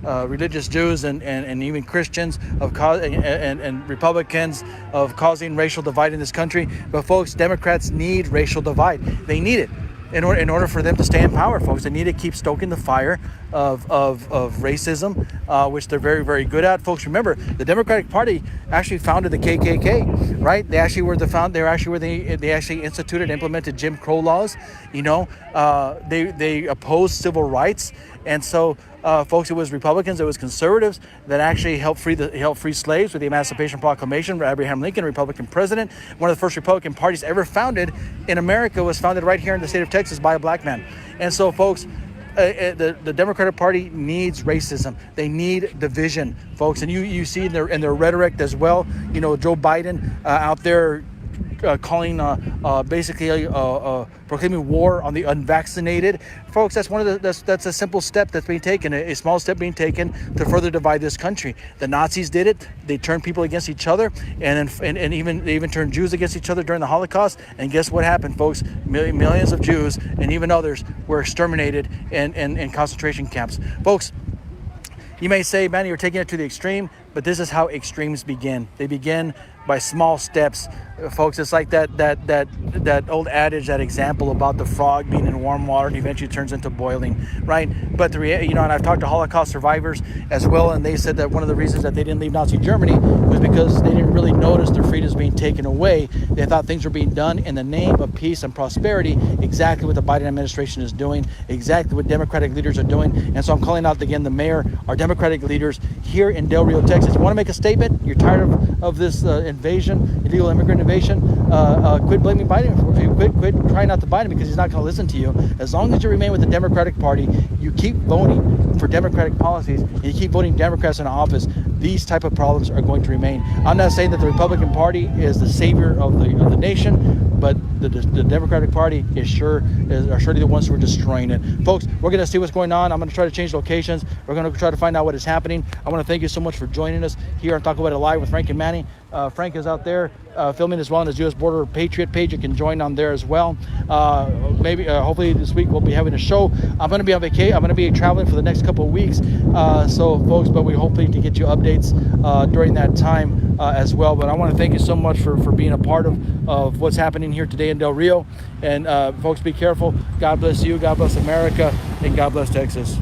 religious Jews and even Christians and Republicans of causing racial divide in this country. But folks, Democrats need racial divide. They need it. In order for them to stay in power, folks, they need to keep stoking the fire of racism, which they're very, very good at. Folks, remember, the Democratic Party actually founded the KKK, right? They actually were they actually instituted and implemented Jim Crow laws. They opposed civil rights, and so folks, it was Republicans, it was conservatives that actually helped free slaves with the Emancipation Proclamation. Abraham Lincoln, Republican president, one of the first Republican parties ever founded in America, was founded right here in the state of Texas by a black man. And so, folks, the Democratic Party needs racism. They need division, folks, and you see in their rhetoric as well. Joe Biden out there calling basically proclaiming war on the unvaccinated. Folks, that's a simple step that's being taken, a small step being taken to further divide this country. The Nazis did it. They turned people against each other, and they even turned Jews against each other during the Holocaust. And guess what happened, folks? Millions of Jews and even others were exterminated in concentration camps. Folks, you may say, Manny, you're taking it to the extreme, but this is how extremes begin. They begin by small steps, folks. It's like that old adage, that example about the frog being in warm water and eventually turns into boiling, right? But and I've talked to Holocaust survivors as well, and they said that one of the reasons that they didn't leave Nazi Germany was because they didn't really notice their freedoms being taken away. They thought things were being done in the name of peace and prosperity, exactly what the Biden administration is doing, exactly what Democratic leaders are doing. And so I'm calling out again the mayor, our Democratic leaders here in Del Rio, Texas. You want to make a statement? You're tired of this illegal immigrant invasion? Quit blaming Biden. Quit trying not to Biden, because he's not going to listen to you. As long as you remain with the Democratic Party, you keep voting for Democratic policies, and you keep voting Democrats in office, these type of problems are going to remain. I'm not saying that the Republican Party is the savior of the nation, but the Democratic Party are surely the ones who are destroying it. Folks, we're going to see what's going on. I'm going to try to change locations. We're going to try to find out what is happening. I want to thank you so much for joining us here on Talk About It Live with Frank and Manny. Frank is out there filming as well on his U.S. Border Patriot page. You can join on there as well. Hopefully this week we'll be having a show. I'm going to be on vacation. I'm going to be traveling for the next couple of weeks. So, folks, but we hopefully to get you updates during that time as well. But I want to thank you so much for being a part of what's happening here today in Del Rio. And folks, be careful. God bless you. God bless America. And God bless Texas.